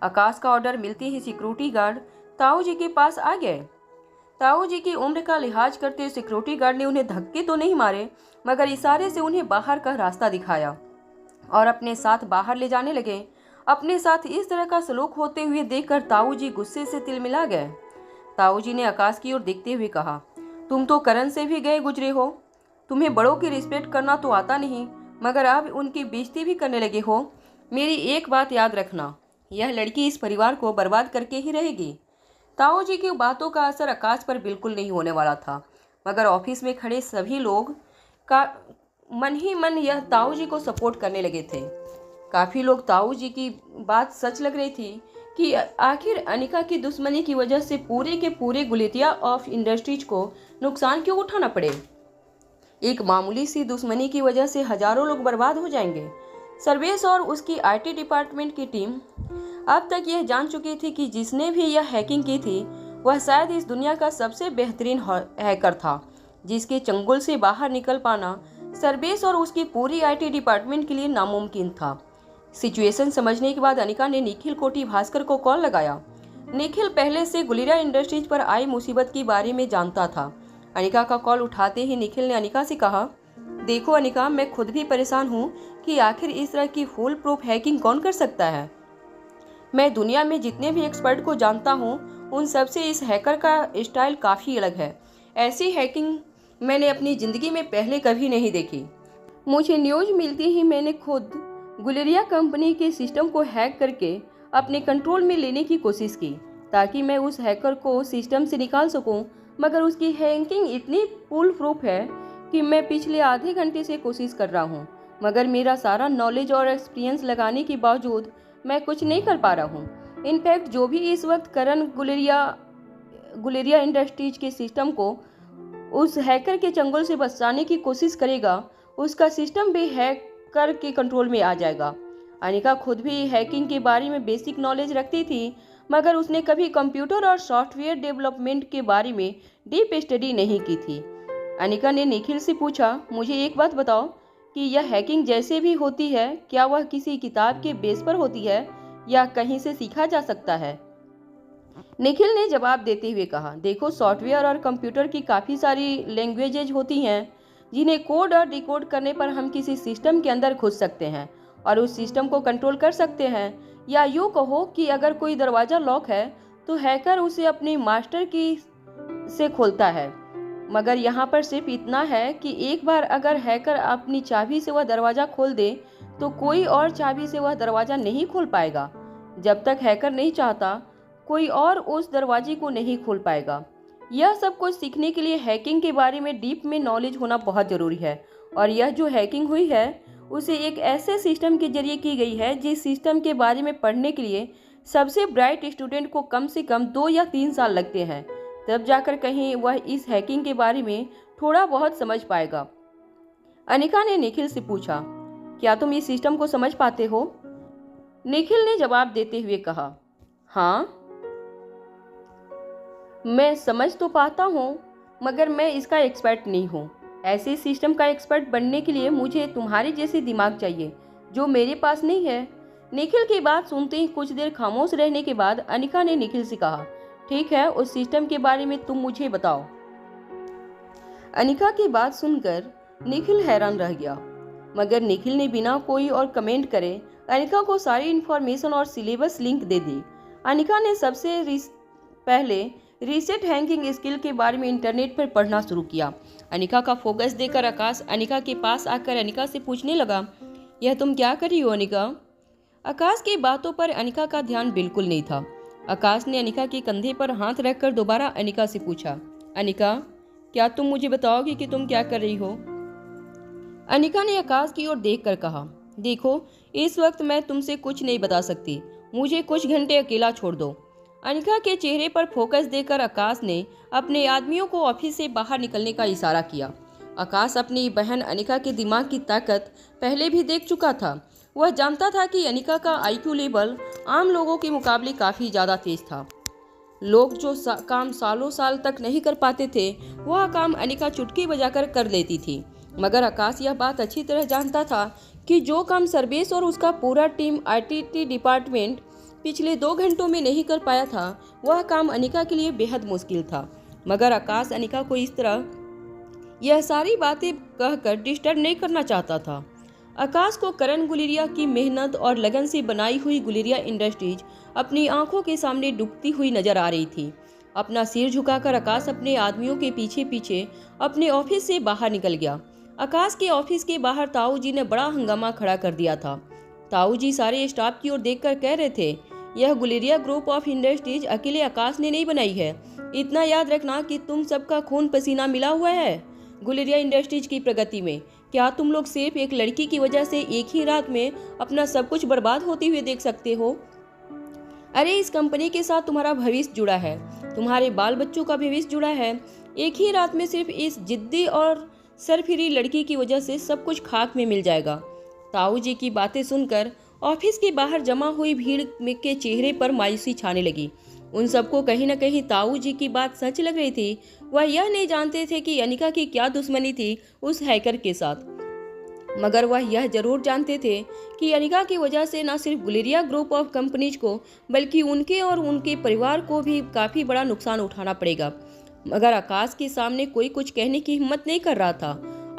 आकाश का ऑर्डर मिलते ही सिक्योरिटी गार्ड ताऊ जी के पास आ गए। ताऊ जी की उम्र का लिहाज करते हुए सिक्योरिटी गार्ड ने उन्हें धक्के तो नहीं मारे, मगर इशारे से उन्हें बाहर का रास्ता दिखाया और अपने साथ बाहर ले जाने लगे। अपने साथ इस तरह का सलूक होते हुए देखकर ताऊ जी गुस्से से तिलमिला गए। ताऊ जी ने आकाश की ओर देखते हुए कहा, तुम तो करण से भी गए गुजरे हो, तुम्हें बड़ों की रिस्पेक्ट करना तो आता नहीं, मगर अब उनकी बेइज्जती भी करने लगे हो। मेरी एक बात याद रखना, यह लड़की इस परिवार को बर्बाद करके ही रहेगी। ताऊ जी की बातों का असर आकाश पर बिल्कुल नहीं होने वाला था, मगर ऑफिस में खड़े सभी लोग का मन ही मन यह ताऊ जी को सपोर्ट करने लगे थे। काफ़ी लोग ताऊ जी की बात सच लग रही थी कि आखिर अनिका की दुश्मनी की वजह से पूरे के पूरे गुलेरिया ऑफ इंडस्ट्रीज को नुकसान क्यों उठाना पड़े। एक मामूली सी दुश्मनी की वजह से हजारों लोग बर्बाद हो जाएंगे। सर्वेश और उसकी आईटी डिपार्टमेंट की टीम अब तक यह जान चुकी थी कि जिसने भी यह हैकिंग की थी वह शायद इस दुनिया का सबसे बेहतरीन हैकर था, जिसके चंगुल से बाहर निकल पाना सर्वेश और उसकी पूरी आईटी डिपार्टमेंट के लिए नामुमकिन था। सिचुएशन समझने के बाद अनिका ने निखिल कोटी भास्कर को कॉल लगाया। निखिल पहले से गुलेरिया इंडस्ट्रीज पर आई मुसीबत के बारे में जानता था। अनिका का कॉल उठाते ही निखिल ने अनिका से कहा, देखो अनिका, मैं खुद भी परेशान हूँ कि आखिर इस तरह की फुल प्रूफ हैकिंग कौन कर सकता है। मैं दुनिया में जितने भी एक्सपर्ट को जानता हूँ उन सबसे इस हैकर का स्टाइल काफ़ी अलग है। ऐसी हैकिंग मैंने अपनी ज़िंदगी में पहले कभी नहीं देखी। मुझे न्यूज़ मिलती ही मैंने खुद गुलेरिया कंपनी के सिस्टम को हैक करके अपने कंट्रोल में लेने की कोशिश की ताकि मैं उस हैकर को सिस्टम से निकाल सकूं, मगर उसकी हैकिंग इतनी फुल प्रूफ है कि मैं पिछले आधे घंटे से कोशिश कर रहा हूं, मगर मेरा सारा नॉलेज और एक्सपीरियंस लगाने के बावजूद मैं कुछ नहीं कर पा रहा हूं। इनफैक्ट जो भी इस वक्त करण गुलेरिया इंडस्ट्रीज के सिस्टम को उस हैकर के चंगुल से बचाने की कोशिश करेगा, उसका सिस्टम भी हैकर के कंट्रोल में आ जाएगा। अनिका खुद भी हैकिंग के बारे में बेसिक नॉलेज रखती थी, मगर उसने कभी कंप्यूटर और सॉफ्टवेयर डेवलपमेंट के बारे में डीप स्टडी नहीं की थी। अनिका ने निखिल से पूछा, मुझे एक बात बताओ कि यह हैकिंग जैसे भी होती है, क्या वह किसी किताब के बेस पर होती है या कहीं से सीखा जा सकता है। निखिल ने जवाब देते हुए कहा, देखो, सॉफ्टवेयर और कंप्यूटर की काफ़ी सारी लैंग्वेजेज होती हैं जिन्हें कोड और डिकोड करने पर हम किसी सिस्टम के अंदर घुस सकते हैं और उस सिस्टम को कंट्रोल कर सकते हैं। या यूँ कहो कि अगर कोई दरवाज़ा लॉक है तो हैकर उसे अपनी मास्टर की से खोलता है, मगर यहाँ पर सिर्फ इतना है कि एक बार अगर हैकर अपनी चाबी से वह दरवाज़ा खोल दे तो कोई और चाबी से वह दरवाज़ा नहीं खोल पाएगा। जब तक हैकर नहीं चाहता कोई और उस दरवाजे को नहीं खोल पाएगा। यह सब कुछ सीखने के लिए हैकिंग के बारे में डीप में नॉलेज होना बहुत ज़रूरी है, और यह जो हैकिंग हुई है उसे एक ऐसे सिस्टम के जरिए की गई है जिस सिस्टम के बारे में पढ़ने के लिए सबसे ब्राइट स्टूडेंट को कम से कम 2 या 3 साल लगते हैं, तब जाकर कहीं वह इस हैकिंग के बारे में थोड़ा बहुत समझ पाएगा। अनिका ने निखिल से पूछा, क्या तुम इस सिस्टम को समझ पाते हो? निखिल ने जवाब देते हुए कहा, हाँ, मैं समझ तो पाता हूँ, मगर मैं इसका एक्सपर्ट नहीं हूँ। ऐसे सिस्टम का एक्सपर्ट बनने के लिए मुझे तुम्हारे जैसे दिमाग चाहिए, जो मेरे पास नहीं है। निखिल की बात सुनते ही कुछ देर खामोश रहने के बाद अनिका ने निखिल से कहा, ठीक है, उस सिस्टम के बारे में तुम मुझे बताओ। अनिका की बात सुनकर निखिल हैरान रह गया, मगर निखिल ने बिना कोई और कमेंट करे अनिका को सारी इन्फॉर्मेशन और सिलेबस लिंक दे दी। अनिका ने सबसे पहले रीसेट हैंगिंग स्किल के बारे में इंटरनेट पर पढ़ना शुरू किया। अनिका का फोकस देकर आकाश अनिका के पास आकर अनिका से पूछने लगा, यह तुम क्या कर रही हो अनिका? आकाश की बातों पर अनिका का ध्यान बिल्कुल नहीं था। आकाश ने अनिका के कंधे पर हाथ रखकर दोबारा अनिका से पूछा, अनिका, क्या तुम मुझे बताओगी कि तुम क्या कर रही हो? अनिका ने आकाश की ओर देखकर कहा, देखो, इस वक्त मैं तुमसे कुछ नहीं बता सकती, मुझे कुछ घंटे अकेला छोड़ दो। अनिका के चेहरे पर फोकस देकर आकाश ने अपने आदमियों को ऑफिस से बाहर निकलने का इशारा किया। आकाश अपनी बहन अनिका के दिमाग की ताकत पहले भी देख चुका था। वह जानता था कि अनिका का आईक्यू लेवल आम लोगों के मुकाबले काफ़ी ज़्यादा तेज था। लोग जो काम सालों साल तक नहीं कर पाते थे, वह काम अनिका चुटकी बजाकर कर लेती थी। मगर आकाश यह बात अच्छी तरह जानता था कि जो काम सर्वेश और उसका पूरा टीम आईटी डिपार्टमेंट पिछले 2 घंटों में नहीं कर पाया था, वह काम अनिका के लिए बेहद मुश्किल था। मगर आकाश अनिका को इस तरह यह सारी बातें कहकर डिस्टर्ब नहीं करना चाहता था। आकाश को करण गुलेरिया की मेहनत और लगन से बनाई हुई गुलेरिया इंडस्ट्रीज अपनी आंखों के सामने डूबती हुई नजर आ रही थी। अपना सिर झुकाकर आकाश अपने आदमियों के पीछे पीछे अपने ऑफिस से बाहर निकल गया। आकाश के ऑफिस के बाहर ताऊ जी ने बड़ा हंगामा खड़ा कर दिया था। ताऊ जी सारे स्टाफ की ओर देखकर कह रहे थे, यह गुलेरिया ग्रुप ऑफ इंडस्ट्रीज अकेले आकाश ने नहीं बनाई है। इतना याद रखना कि तुम सबका खून पसीना मिला हुआ है गुलेरिया इंडस्ट्रीज की प्रगति में। क्या तुम लोग सिर्फ एक लड़की की वजह से एक ही रात में अपना सब कुछ बर्बाद होते हुए देख सकते हो? अरे, इस कंपनी के साथ तुम्हारा भविष्य जुड़ा है, तुम्हारे बाल बच्चों का भविष्य जुड़ा है। एक ही रात में सिर्फ इस जिद्दी और सरफिरी लड़की की वजह से सब कुछ खाक में मिल जाएगा। ताऊ जी की बातें सुनकर ऑफिस के बाहर जमा हुई भीड़ के चेहरे पर मायूसी छाने लगी। उन सबको कहीं न कहीं ताऊ जी की बात सच लग रही थी। वह यह नहीं जानते थे कि अनिका की क्या दुश्मनी थी उस हैकर के साथ, मगर वह यह जरूर जानते थे कि अनिका की वजह से न सिर्फ गुलेरिया ग्रुप ऑफ कंपनीज को बल्कि उनके और उनके परिवार को भी काफ़ी बड़ा नुकसान उठाना पड़ेगा। मगर आकाश के सामने कोई कुछ कहने की हिम्मत नहीं कर रहा था।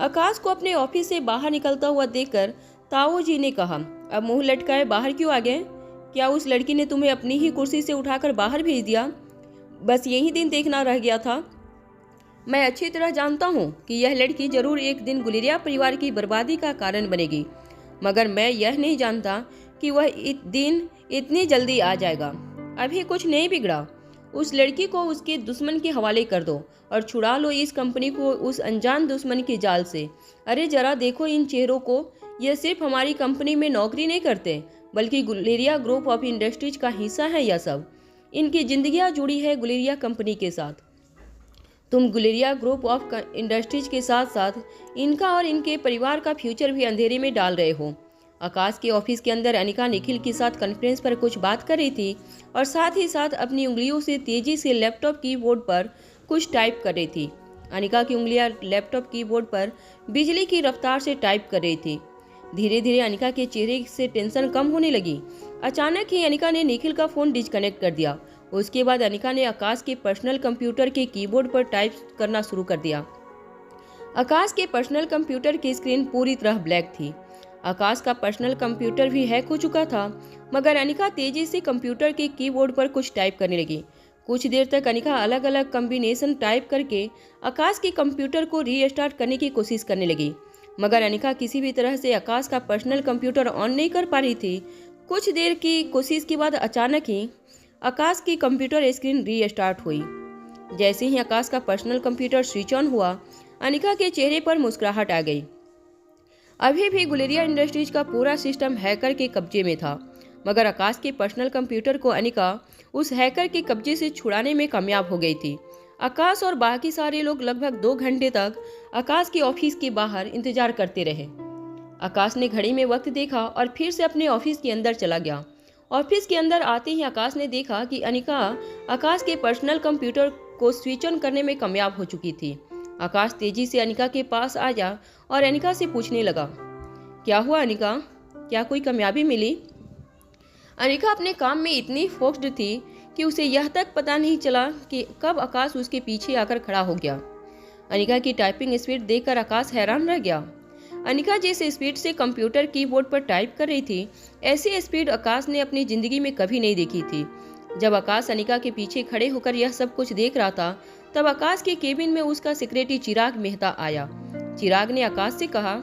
आकाश को अपने ऑफिस से बाहर निकलता हुआ देखकर ताऊ जी ने कहा, अब मुंह लटकाए बाहर क्यों आ गए? क्या उस लड़की ने तुम्हें अपनी ही कुर्सी से उठाकर बाहर भेज दिया? बस यही दिन देखना रह गया था। मैं अच्छी तरह जानता हूँ कि यह लड़की जरूर एक दिन गुलेरिया परिवार की बर्बादी का कारण बनेगी, मगर मैं यह नहीं जानता कि वह दिन इतनी जल्दी आ जाएगा। अभी कुछ नहीं बिगड़ा। उस लड़की को उसके दुश्मन के हवाले कर दो और छुड़ा लो इस कंपनी को उस अनजान दुश्मन के जाल से। अरे जरा देखो इन चेहरों को, यह सिर्फ हमारी कंपनी में नौकरी नहीं करते बल्कि गुलेरिया ग्रुप ऑफ इंडस्ट्रीज का हिस्सा है। यह सब इनकी जिंदगियां जुड़ी है गुलेरिया कंपनी के साथ। तुम गुलेरिया ग्रुप ऑफ इंडस्ट्रीज के साथ साथ इनका और इनके परिवार का फ्यूचर भी अंधेरे में डाल रहे हो। आकाश के ऑफिस के अंदर अनिका निखिल के साथ कॉन्फ्रेंस पर कुछ बात कर रही थी और साथ ही साथ अपनी उंगलियों से तेजी से लैपटॉप कीबोर्ड पर कुछ टाइप कर रही थी। अनिका की उंगलियां लैपटॉप कीबोर्ड पर बिजली की रफ्तार से टाइप कर रही थी। धीरे धीरे अनिका के चेहरे से टेंशन कम होने लगी। अचानक ही अनिका ने निखिल का फोन डिस्कनेक्ट कर दिया। उसके बाद अनिका ने आकाश के पर्सनल कंप्यूटर के कीबोर्ड पर टाइप करना शुरू कर दिया। आकाश के पर्सनल कंप्यूटर की स्क्रीन पूरी तरह ब्लैक थी। आकाश का पर्सनल कंप्यूटर भी हैक हो चुका था, मगर अनिका तेजी से कंप्यूटर के कीबोर्ड पर कुछ टाइप करने लगी। कुछ देर तक अनिका अलग अलग कॉम्बिनेशन टाइप करके आकाश के कंप्यूटर को रीस्टार्ट करने की कोशिश करने लगी, मगर अनिका किसी भी तरह से आकाश का पर्सनल कंप्यूटर ऑन नहीं कर पा रही थी। कुछ देर की कोशिश के बाद अचानक ही आकाश की कंप्यूटर स्क्रीन रीस्टार्ट हुई। जैसे ही आकाश का पर्सनल कंप्यूटर स्विच ऑन हुआ, अनिका के चेहरे पर मुस्कुराहट आ गई। अभी भी गुलेरिया इंडस्ट्रीज का पूरा सिस्टम हैकर के कब्जे में था, मगर आकाश के पर्सनल कंप्यूटर को अनिका उस हैकर के कब्जे से छुड़ाने में कामयाब हो गई थी। आकाश और बाकी सारे लोग लगभग 2 घंटे तक आकाश के ऑफिस के बाहर इंतजार करते रहे। आकाश ने घड़ी में वक्त देखा और फिर से अपने ऑफिस के अंदर चला गया। ऑफिस के अंदर आते ही आकाश ने देखा कि अनिका आकाश के पर्सनल कंप्यूटर को स्विच ऑन करने में कामयाब हो चुकी थी। आकाश तेजी से अनिका के पास आया और अनिका से पूछने लगा, क्या हुआ अनिका, क्या कोई कामयाबी मिली? अनिका अपने काम में इतनी फोकस्ड थी कि उसे यह तक पता नहीं चला कि कब आकाश उसके पीछे आकर खड़ा हो गया। अनिका की टाइपिंग स्पीड देखकर आकाश हैरान रह गया। अनिका जिस स्पीड से कंप्यूटर कीबोर्ड पर टाइप कर रही थी, ऐसी स्पीड आकाश ने अपनी जिंदगी में कभी नहीं देखी थी। जब आकाश अनिका के पीछे खड़े होकर यह सब कुछ देख रहा था, तब आकाश के केबिन में उसका सेक्रेटरी चिराग मेहता आया। चिराग ने आकाश से कहा,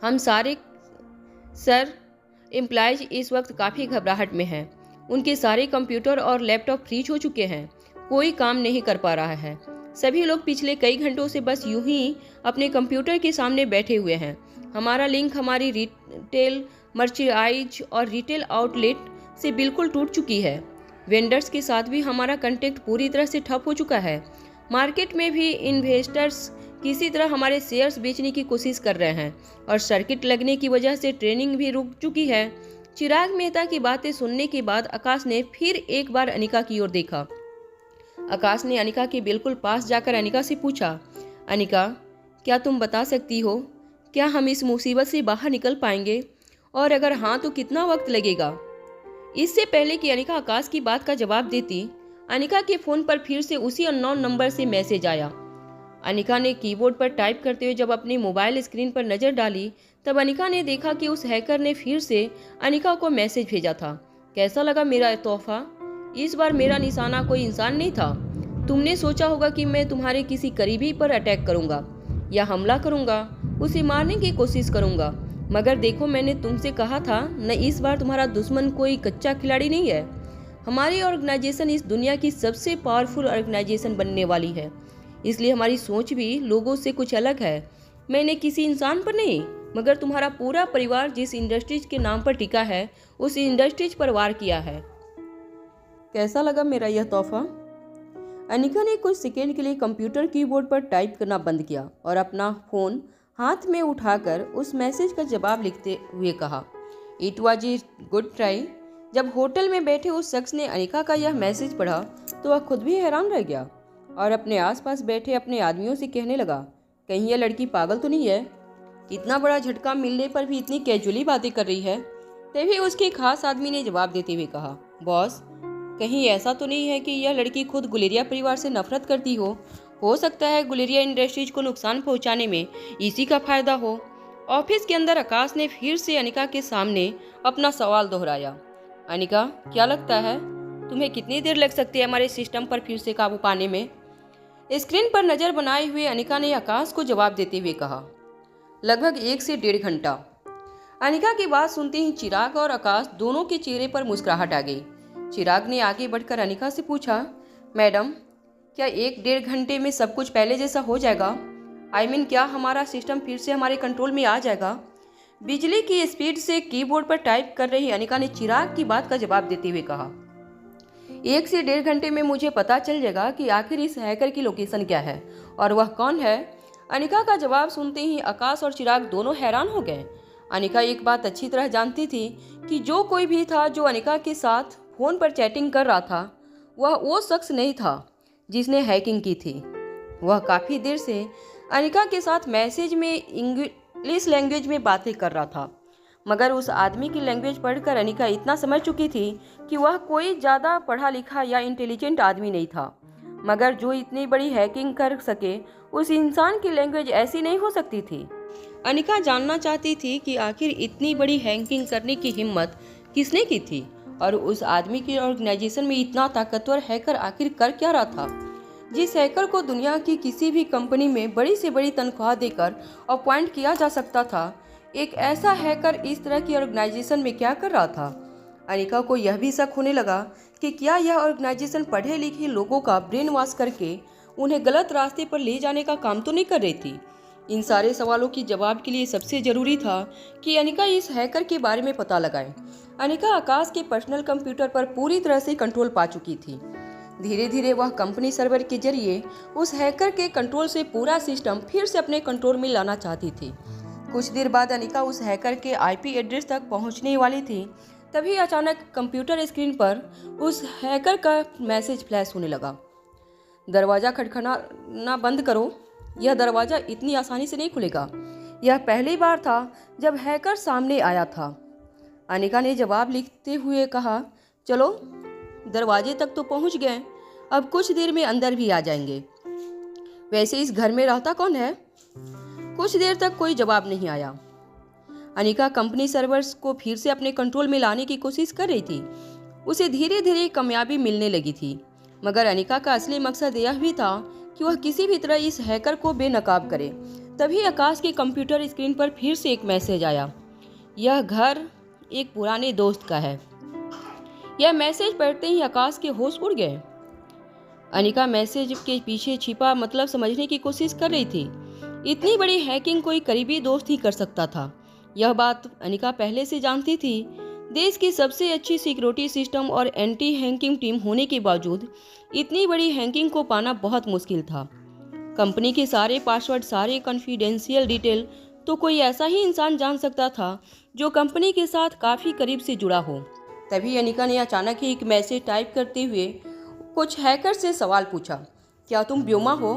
हम सारे सर एम्प्लॉयज इस वक्त काफ़ी घबराहट में हैं। उनके सारे कंप्यूटर और लैपटॉप फ्रीज हो चुके हैं, कोई काम नहीं कर पा रहा है। सभी लोग पिछले कई घंटों से बस यूं ही अपने कंप्यूटर के सामने बैठे हुए हैं। हमारा लिंक हमारी रिटेल मर्चेंडाइज और रिटेल आउटलेट से बिल्कुल टूट चुकी है। वेंडर्स के साथ भी हमारा कांटेक्ट पूरी तरह से ठप हो चुका है। मार्केट में भी इन्वेस्टर्स किसी तरह हमारे शेयर्स बेचने की कोशिश कर रहे हैं और सर्किट लगने की वजह से ट्रेनिंग भी रुक चुकी है। चिराग मेहता की बातें सुनने के बाद आकाश ने फिर एक बार अनिका की ओर देखा। आकाश ने अनिका के बिल्कुल पास जाकर अनिका से पूछा, अनिका, क्या तुम बता सकती हो, क्या हम इस मुसीबत से बाहर निकल पाएंगे, और अगर हाँ तो कितना वक्त लगेगा? इससे पहले कि अनिका आकाश की बात का जवाब देती, अनिका के फोन पर फिर से उसी अननोन नंबर से मैसेज आया। अनिका ने कीबोर्ड पर टाइप करते हुए जब अपनी मोबाइल स्क्रीन पर नजर डाली, तब अनिका ने देखा कि उस हैकर ने फिर से अनिका को मैसेज भेजा था। कैसा लगा मेरा तोहफा? इस बार मेरा निशाना कोई इंसान नहीं था। तुमने सोचा होगा कि मैं तुम्हारे किसी करीबी पर अटैक करूंगा या हमला करूंगा, उसे मारने की कोशिश करूंगा, मगर देखो मैंने तुमसे कहा था न, इस बार तुम्हारा दुश्मन कोई कच्चा खिलाड़ी नहीं है। हमारी ऑर्गेनाइजेशन इस दुनिया की सबसे पावरफुल ऑर्गेनाइजेशन बनने वाली है, इसलिए हमारी सोच भी लोगों से कुछ अलग है। मैंने किसी इंसान पर नहीं, मगर तुम्हारा पूरा परिवार जिस इंडस्ट्रीज के नाम पर टिका है, उस इंडस्ट्रीज पर वार किया है। कैसा लगा मेरा यह तोहफा? अनिका ने कुछ सेकेंड के लिए कंप्यूटर कीबोर्ड पर टाइप करना बंद किया और अपना फोन हाथ में उठाकर उस मैसेज का जवाब लिखते हुए कहा, it was a good try. जब होटल में बैठे उस शख्स ने अनिका का यह मैसेज पढ़ा तो वह खुद भी हैरान रह गया और अपने आसपास बैठे अपने आदमियों से कहने लगा, कहीं यह लड़की पागल तो नहीं है? इतना बड़ा झटका मिलने पर भी इतनी कैजुअली बातें कर रही है। तभी उसके खास आदमी ने जवाब देते हुए कहा, बॉस, कहीं ऐसा तो नहीं है कि यह लड़की खुद गुलेरिया परिवार से नफरत करती हो सकता है गुलेरिया इंडस्ट्रीज को नुकसान पहुंचाने में इसी का फायदा हो। ऑफिस के अंदर आकाश ने फिर से अनिका के सामने अपना सवाल दोहराया, अनिका, क्या लगता है तुम्हें कितनी देर लग सकती है हमारे सिस्टम पर फिर से काबू पाने में? स्क्रीन पर नजर बनाए हुए अनिका ने आकाश को जवाब देते हुए कहा, लगभग 1 से 1.5 घंटा। अनिका की बात सुनते ही चिराग और आकाश दोनों के चेहरे पर मुस्कुराहट आ गई। चिराग ने आगे बढ़कर अनिका से पूछा, मैडम, क्या 1-1.5 घंटे में सब कुछ पहले जैसा हो जाएगा? क्या हमारा सिस्टम फिर से हमारे कंट्रोल में आ जाएगा? बिजली की स्पीड से कीबोर्ड पर टाइप कर रही अनिका ने चिराग की बात का जवाब देते हुए कहा, 1 से 1.5 घंटे में मुझे पता चल जाएगा कि आखिर इस हैकर की लोकेशन क्या है और वह कौन है। अनिका का जवाब सुनते ही आकाश और चिराग दोनों हैरान हो गए। अनिका एक बात अच्छी तरह जानती थी कि जो कोई भी था जो अनिका के साथ फोन पर चैटिंग कर रहा था, वह वो शख्स नहीं था जिसने हैकिंग की थी। वह काफ़ी देर से अनिका के साथ मैसेज में इंग्लिश लैंग्वेज में बातें कर रहा था, मगर उस आदमी की लैंग्वेज पढ़कर अनिका इतना समझ चुकी थी कि वह कोई ज़्यादा पढ़ा लिखा या इंटेलिजेंट आदमी नहीं था, मगर जो इतनी बड़ी हैकिंग कर सके उस इंसान की लैंग्वेज ऐसी नहीं हो सकती थी। अनिका जानना चाहती थी कि आखिर इतनी बड़ी हैकिंग करने की हिम्मत किसने की थी और उस आदमी की ऑर्गेनाइजेशन में इतना ताकतवर हैकर आखिर कर क्या रहा था, जिस हैकर को दुनिया की किसी भी कंपनी में बड़ी से बड़ी तनख्वाह देकर अपॉइंट किया जा सकता था। एक ऐसा हैकर इस तरह की ऑर्गेनाइजेशन में क्या कर रहा था? अनिका को यह भी शक होने लगा कि क्या यह ऑर्गेनाइजेशन पढ़े लिखे लोगों का ब्रेन वॉश करके उन्हें गलत रास्ते पर ले जाने का काम तो नहीं कर रही थी। इन सारे सवालों की जवाब के लिए सबसे जरूरी था कि अनिका इस हैकर के बारे में पता लगाए। अनिका आकाश के पर्सनल कंप्यूटर पर पूरी तरह से कंट्रोल पा चुकी थी। धीरे धीरे वह कंपनी सर्वर के जरिए उस हैकर के कंट्रोल से पूरा सिस्टम फिर से अपने कंट्रोल में लाना चाहती थी। कुछ देर बाद अनिका उस हैकर के आईपी एड्रेस तक पहुंचने वाली थी, तभी अचानक कंप्यूटर स्क्रीन पर उस हैकर का मैसेज फ्लैश होने लगा। दरवाज़ा खटखटाना बंद करो, यह दरवाज़ा इतनी आसानी से नहीं खुलेगा। यह पहली बार था जब हैकर सामने आया था। अनिका ने जवाब लिखते हुए कहा, चलो दरवाजे तक तो पहुंच गए, अब कुछ देर में अंदर भी आ जाएंगे। वैसे इस घर में रहता कौन है? कुछ देर तक कोई जवाब नहीं आया। अनिका कंपनी सर्वर्स को फिर से अपने कंट्रोल में लाने की कोशिश कर रही थी। उसे धीरे धीरे कामयाबी मिलने लगी थी, मगर अनिका का असली मकसद यह भी था कि वह किसी भी तरह इस हैकर को बेनकाब करे। तभी आकाश के कंप्यूटर स्क्रीन पर फिर से एक मैसेज आया। यह घर एक पुराने दोस्त का है। यह मैसेज पढ़ते ही आकाश के होश उड़ गए। अनिका मैसेज के पीछे छिपा मतलब समझने की कोशिश कर रही थी। इतनी बड़ी हैकिंग कोई करीबी दोस्त ही कर सकता था। यह बात अनिका पहले से जानती थी। देश की सबसे अच्छी सिक्योरिटी सिस्टम और एंटी हैकिंग टीम होने के बावजूद इतनी बड़ी हैकिंग को पाना बहुत मुश्किल था। कंपनी के सारे पासवर्ड, सारे कॉन्फिडेंशियल डिटेल तो कोई ऐसा ही इंसान जान सकता था जो कंपनी के साथ काफ़ी करीब से जुड़ा हो। तभी अनिका ने अचानक ही एक मैसेज टाइप करते हुए कुछ हैकर से सवाल पूछा, क्या तुम व्योमा हो?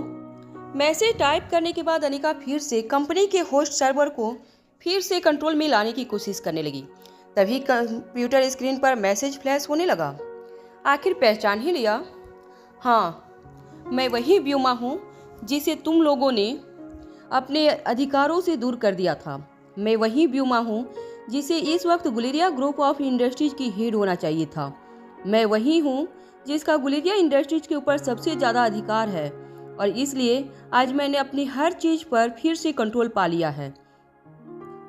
मैसेज टाइप करने के बाद अनिका फिर से कंपनी के होस्ट सर्वर को फिर से कंट्रोल में लाने की कोशिश करने लगी। तभी कंप्यूटर स्क्रीन पर मैसेज फ्लैश होने लगा। आखिर पहचान ही लिया। हाँ, मैं वही व्योमा हूँ जिसे तुम लोगों ने अपने अधिकारों से दूर कर दिया था। मैं वही व्योमा हूँ जिसे इस वक्त गुलेरिया ग्रुप ऑफ इंडस्ट्रीज की हेड होना चाहिए था। मैं वही हूँ जिसका गुलेरिया इंडस्ट्रीज के ऊपर सबसे ज़्यादा अधिकार है, और इसलिए आज मैंने अपनी हर चीज़ पर फिर से कंट्रोल पा लिया है।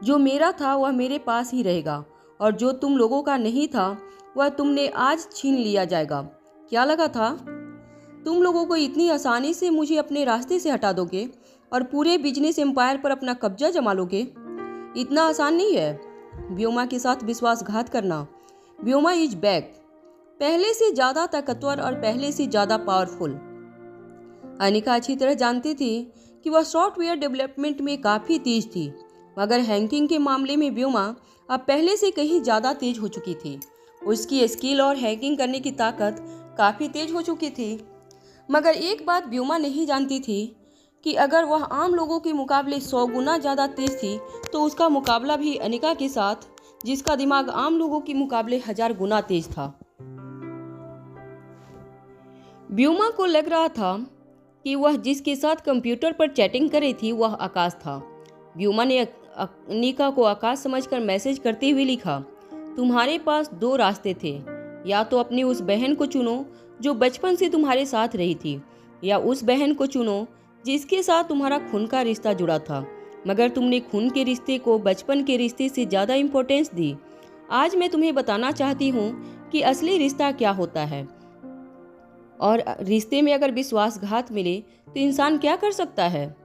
जो मेरा था वह मेरे पास ही रहेगा, और जो तुम लोगों का नहीं था वह तुमने आज छीन लिया जाएगा। क्या लगा था तुम लोगों को इतनी आसानी से मुझे अपने रास्ते से हटा दोगे और पूरे बिजनेस एम्पायर पर अपना कब्जा जमा लोगे? इतना आसान नहीं है व्योमा के साथ विश्वासघात करना। व्योमा इज बैक, पहले से ज़्यादा ताकतवर और पहले से ज़्यादा पावरफुल। अनिका अच्छी तरह जानती थी कि वह सॉफ्टवेयर डेवलपमेंट में काफ़ी तेज थी, मगर हैकिंग के मामले में व्योमा अब पहले से कहीं ज़्यादा तेज हो चुकी थी। उसकी स्किल और हैकिंग करने की ताकत काफ़ी तेज हो चुकी थी। मगर एक बात व्योमा नहीं जानती थी कि अगर वह आम लोगों के मुकाबले 100 गुना ज़्यादा तेज थी तो उसका मुकाबला भी अनिका के साथ, जिसका दिमाग आम लोगों के मुकाबले 1000 गुना तेज था। व्योमा को लग रहा था कि वह जिसके साथ कंप्यूटर पर चैटिंग कर रही थी वह आकाश था। व्योमा ने अनिका को आकाश समझकर मैसेज करते हुए लिखा, तुम्हारे पास 2 रास्ते थे, या तो अपनी उस बहन को चुनो जो बचपन से तुम्हारे साथ रही थी, या उस बहन को चुनो जिसके साथ तुम्हारा खून का रिश्ता जुड़ा था, मगर तुमने खून के रिश्ते को बचपन के रिश्ते से ज़्यादा इम्पोर्टेंस दी। आज मैं तुम्हें बताना चाहती हूँ कि असली रिश्ता क्या होता है, और रिश्ते में अगर विश्वासघात मिले तो इंसान क्या कर सकता है।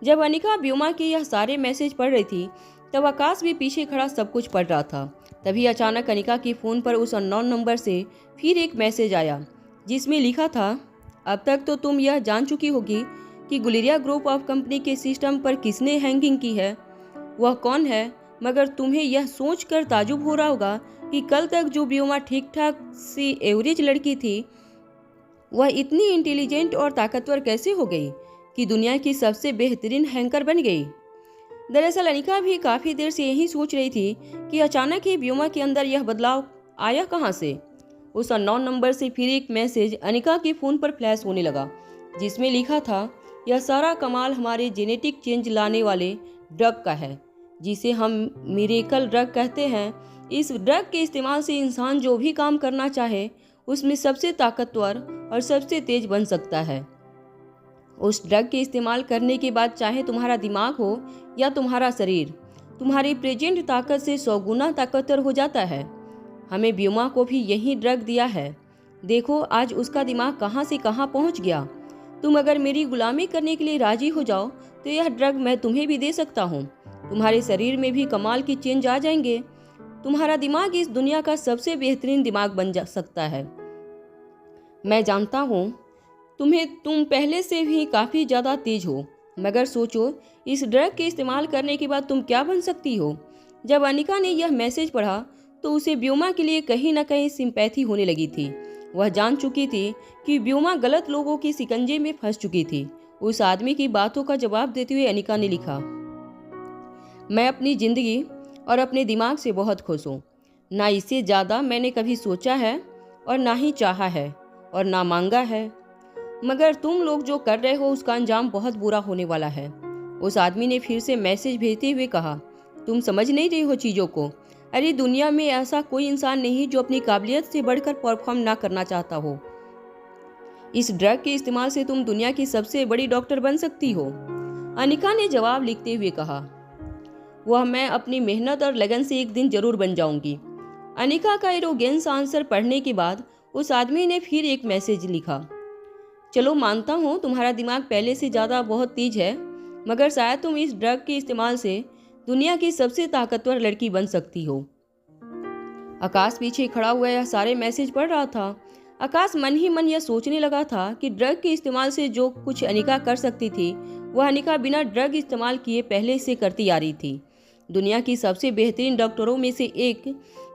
जब अनिका व्योमा के यह सारे मैसेज पढ़ रही थी तब आकाश भी पीछे खड़ा सब कुछ पढ़ रहा था। तभी अचानक अनिका के फ़ोन पर उस अननोन नंबर से फिर एक मैसेज आया जिसमें लिखा था, अब तक तो तुम यह जान चुकी होगी कि गुलेरिया ग्रुप ऑफ कंपनी के सिस्टम पर किसने हैकिंग की है, वह कौन है, मगर तुम्हें यह सोचकर ताजुब हो रहा होगा कि कल तक जो व्योमा ठीक ठाक सी एवरेज लड़की थी वह इतनी इंटेलिजेंट और ताकतवर कैसे हो गई कि दुनिया की सबसे बेहतरीन हैकर बन गई। दरअसल अनिका भी काफ़ी देर से यही सोच रही थी कि अचानक ही व्योमा के अंदर यह बदलाव आया कहाँ से। उस अननोन नंबर से फिर एक मैसेज अनिका के फ़ोन पर फ्लैश होने लगा जिसमें लिखा था, यह सारा कमाल हमारे जेनेटिक चेंज लाने वाले ड्रग का है जिसे हम मिरेकल ड्रग कहते हैं। इस ड्रग के इस्तेमाल से इंसान जो भी काम करना चाहे उसमें सबसे ताकतवर और सबसे तेज बन सकता है। उस ड्रग के इस्तेमाल करने के बाद चाहे तुम्हारा दिमाग हो या तुम्हारा शरीर, तुम्हारी प्रेजेंट ताकत से 100 गुना ताकतवर हो जाता है। हमें व्योमा को भी यही ड्रग दिया है। देखो आज उसका दिमाग कहाँ से कहाँ पहुँच गया। तुम अगर मेरी गुलामी करने के लिए राजी हो जाओ तो यह ड्रग मैं तुम्हें भी दे सकता हूँ। तुम्हारे शरीर में भी कमाल की चेंज आ जाएंगे। तुम्हारा दिमाग इस दुनिया का सबसे बेहतरीन दिमाग बन जा सकता है। मैं जानता हूँ तुम पहले से भी काफ़ी ज़्यादा तेज हो, मगर सोचो इस ड्रग के इस्तेमाल करने के बाद तुम क्या बन सकती हो। जब अनिका ने यह मैसेज पढ़ा तो उसे व्योमा के लिए कहीं ना कहीं सिंपैथी होने लगी थी। वह जान चुकी थी कि व्योमा गलत लोगों के शिकंजे में फंस चुकी थी। उस आदमी की बातों का जवाब देते हुए अनिका ने लिखा, मैं अपनी जिंदगी और अपने दिमाग से बहुत खुश हूँ। ना इससे ज़्यादा मैंने कभी सोचा है और ना ही चाहा है और ना मांगा है, मगर तुम लोग जो कर रहे हो उसका अंजाम बहुत बुरा होने वाला है। उस आदमी ने फिर से मैसेज भेजते हुए कहा, तुम समझ नहीं रही हो चीज़ों को। अरे दुनिया में ऐसा कोई इंसान नहीं जो अपनी काबिलियत से बढ़कर परफॉर्म ना करना चाहता हो। इस ड्रग के इस्तेमाल से तुम दुनिया की सबसे बड़ी डॉक्टर बन सकती हो। अनिका ने जवाब लिखते हुए कहा, वह मैं अपनी मेहनत और लगन से एक दिन जरूर बन जाऊंगी। अनिका का एरोगेंस आंसर पढ़ने के बाद उस आदमी ने फिर एक मैसेज लिखा, चलो मानता हूँ तुम्हारा दिमाग पहले से ज़्यादा बहुत तेज है, मगर शायद तुम इस ड्रग के इस्तेमाल से दुनिया की सबसे ताकतवर लड़की बन सकती हो। आकाश पीछे खड़ा हुआ यह सारे मैसेज पढ़ रहा था। आकाश मन ही मन यह सोचने लगा था कि ड्रग के इस्तेमाल से जो कुछ अनिका कर सकती थी वह अनिका बिना ड्रग इस्तेमाल किए पहले से करती आ रही थी। दुनिया की सबसे बेहतरीन डॉक्टरों में से एक,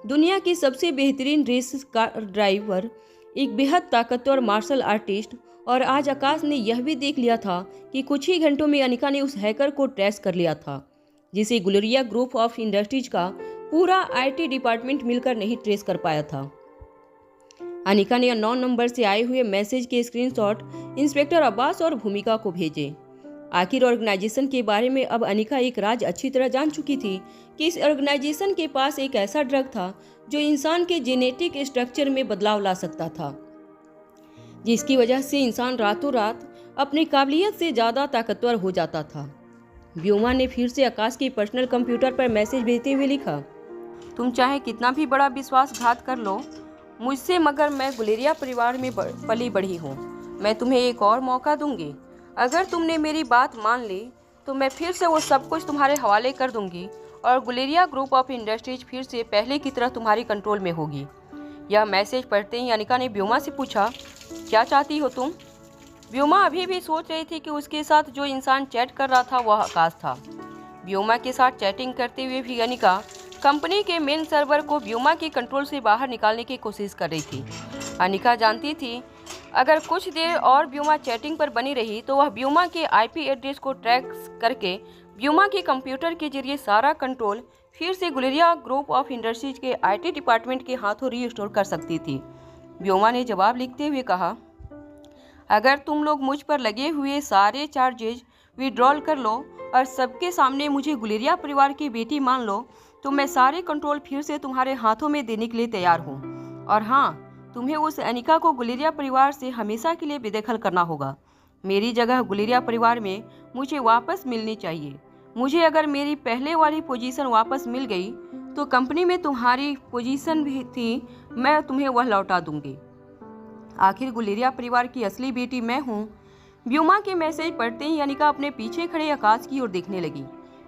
दुनिया की सबसे बेहतरीन रेस कार ड्राइवर, एक बेहद ताकतवर मार्शल आर्टिस्ट, और आज आकाश ने यह भी देख लिया था कि कुछ ही घंटों में अनिका ने उस हैकर को ट्रेस कर लिया था जिसे गुलेरिया ग्रुप ऑफ इंडस्ट्रीज का पूरा आईटी डिपार्टमेंट मिलकर नहीं ट्रेस कर पाया था। अनिका ने 9 नंबर से आए हुए मैसेज के स्क्रीनशॉट इंस्पेक्टर अब्बास और भूमिका को भेजे। आखिर ऑर्गेनाइजेशन के बारे में अब अनिका एक राज अच्छी तरह जान चुकी थी कि इस ऑर्गेनाइजेशन के पास एक ऐसा ड्रग था जो इंसान के जेनेटिक स्ट्रक्चर में बदलाव ला सकता था, जिसकी वजह से इंसान रातों रात अपनी काबिलियत से ज़्यादा ताकतवर हो जाता था। व्योमा ने फिर से आकाश के पर्सनल कंप्यूटर पर मैसेज भेजते हुए लिखा, तुम चाहे कितना भी बड़ा विश्वासघात कर लो मुझसे, मगर मैं गुलेरिया परिवार में पली बढ़ी हूँ। मैं तुम्हें एक और मौका दूंगी। अगर तुमने मेरी बात मान ली तो मैं फिर से वो सब कुछ तुम्हारे हवाले कर दूंगी और गुलेरिया ग्रुप ऑफ इंडस्ट्रीज फिर से पहले की तरह तुम्हारी कंट्रोल में होगी। यह मैसेज पढ़ते ही अनिका ने व्योमा से पूछा, क्या चाहती हो तुम? व्योमा अभी भी सोच रही थी कि उसके साथ जो इंसान चैट कर रहा था वह आकाश था। व्योमा के साथ चैटिंग करते हुए भी अनिका कंपनी के मेन सर्वर को व्योमा के कंट्रोल से बाहर निकालने की कोशिश कर रही थी। अनिका जानती थी अगर कुछ देर और व्योमा चैटिंग पर बनी रही तो वह व्योमा के आईपी एड्रेस को ट्रैक करके व्योमा के कंप्यूटर के जरिए सारा कंट्रोल फिर से गुलेरिया ग्रुप ऑफ इंडस्ट्रीज के आईटी डिपार्टमेंट के हाथों रीस्टोर कर सकती थी। व्योमा ने जवाब लिखते हुए कहा, अगर तुम लोग मुझ पर लगे हुए सारे चार्जेज विड्रॉल कर लो और सबके सामने मुझे गुलेरिया परिवार की बेटी मान लो तो मैं सारे कंट्रोल फिर से तुम्हारे हाथों में देने के लिए तैयार हूँ। और हाँ, तुम्हें उस अनिका को गुलेरिया परिवार से हमेशा के लिए बेदखल करना होगा। मेरी जगह गुलेरिया परिवार में मुझे वापस मिलनी चाहिए। मुझे अगर मेरी पहले वाली पोजीशन वापस मिल गई तो कंपनी में तुम्हारी पोजीशन भी थी, मैं तुम्हें वह लौटा दूंगी। आखिर गुलेरिया परिवार की असली बेटी मैं हूँ। व्योमा के मैसेज पढ़ते ही अनिका अपने पीछे खड़े आकाश की ओर देखने लगी।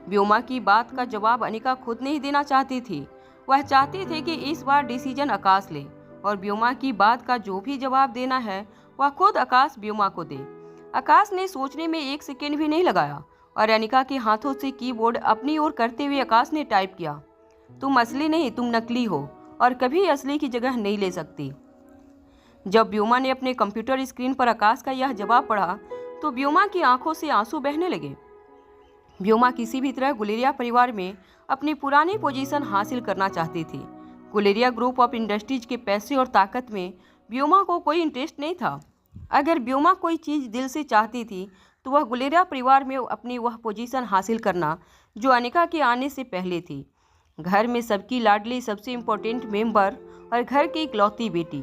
व्योमा की बात का जवाब अनिका खुद नहीं देना चाहती थी। वह चाहती थी कि इस बार डिसीजन आकाश ले और व्योमा की बात का जो भी जवाब देना है वह खुद आकाश व्योमा को दे। आकाश ने सोचने में 1 सेकेंड भी नहीं लगाया और अनिका के हाथों से कीबोर्ड अपनी ओर करते हुए आकाश ने टाइप किया, तुम असली नहीं, तुम नकली हो और कभी असली की जगह नहीं ले सकती। जब व्योमा ने अपने कंप्यूटर स्क्रीन पर आकाश का यह जवाब पढ़ा तो व्योमा की आंखों से आंसू बहने लगे। व्योमा किसी भी तरह गुलेरिया परिवार में अपनी पुरानी पोजीशन हासिल करना चाहती थी। गुलेरिया ग्रुप ऑफ इंडस्ट्रीज के पैसे और ताकत में व्योमा को कोई इंटरेस्ट नहीं था। अगर व्योमा कोई चीज़ दिल से चाहती थी तो वह गुलेरिया परिवार में अपनी वह पोजीशन हासिल करना जो अनिका के आने से पहले थी। घर में सबकी लाडली, सबसे इम्पोर्टेंट मेंबर और घर की इकलौती बेटी।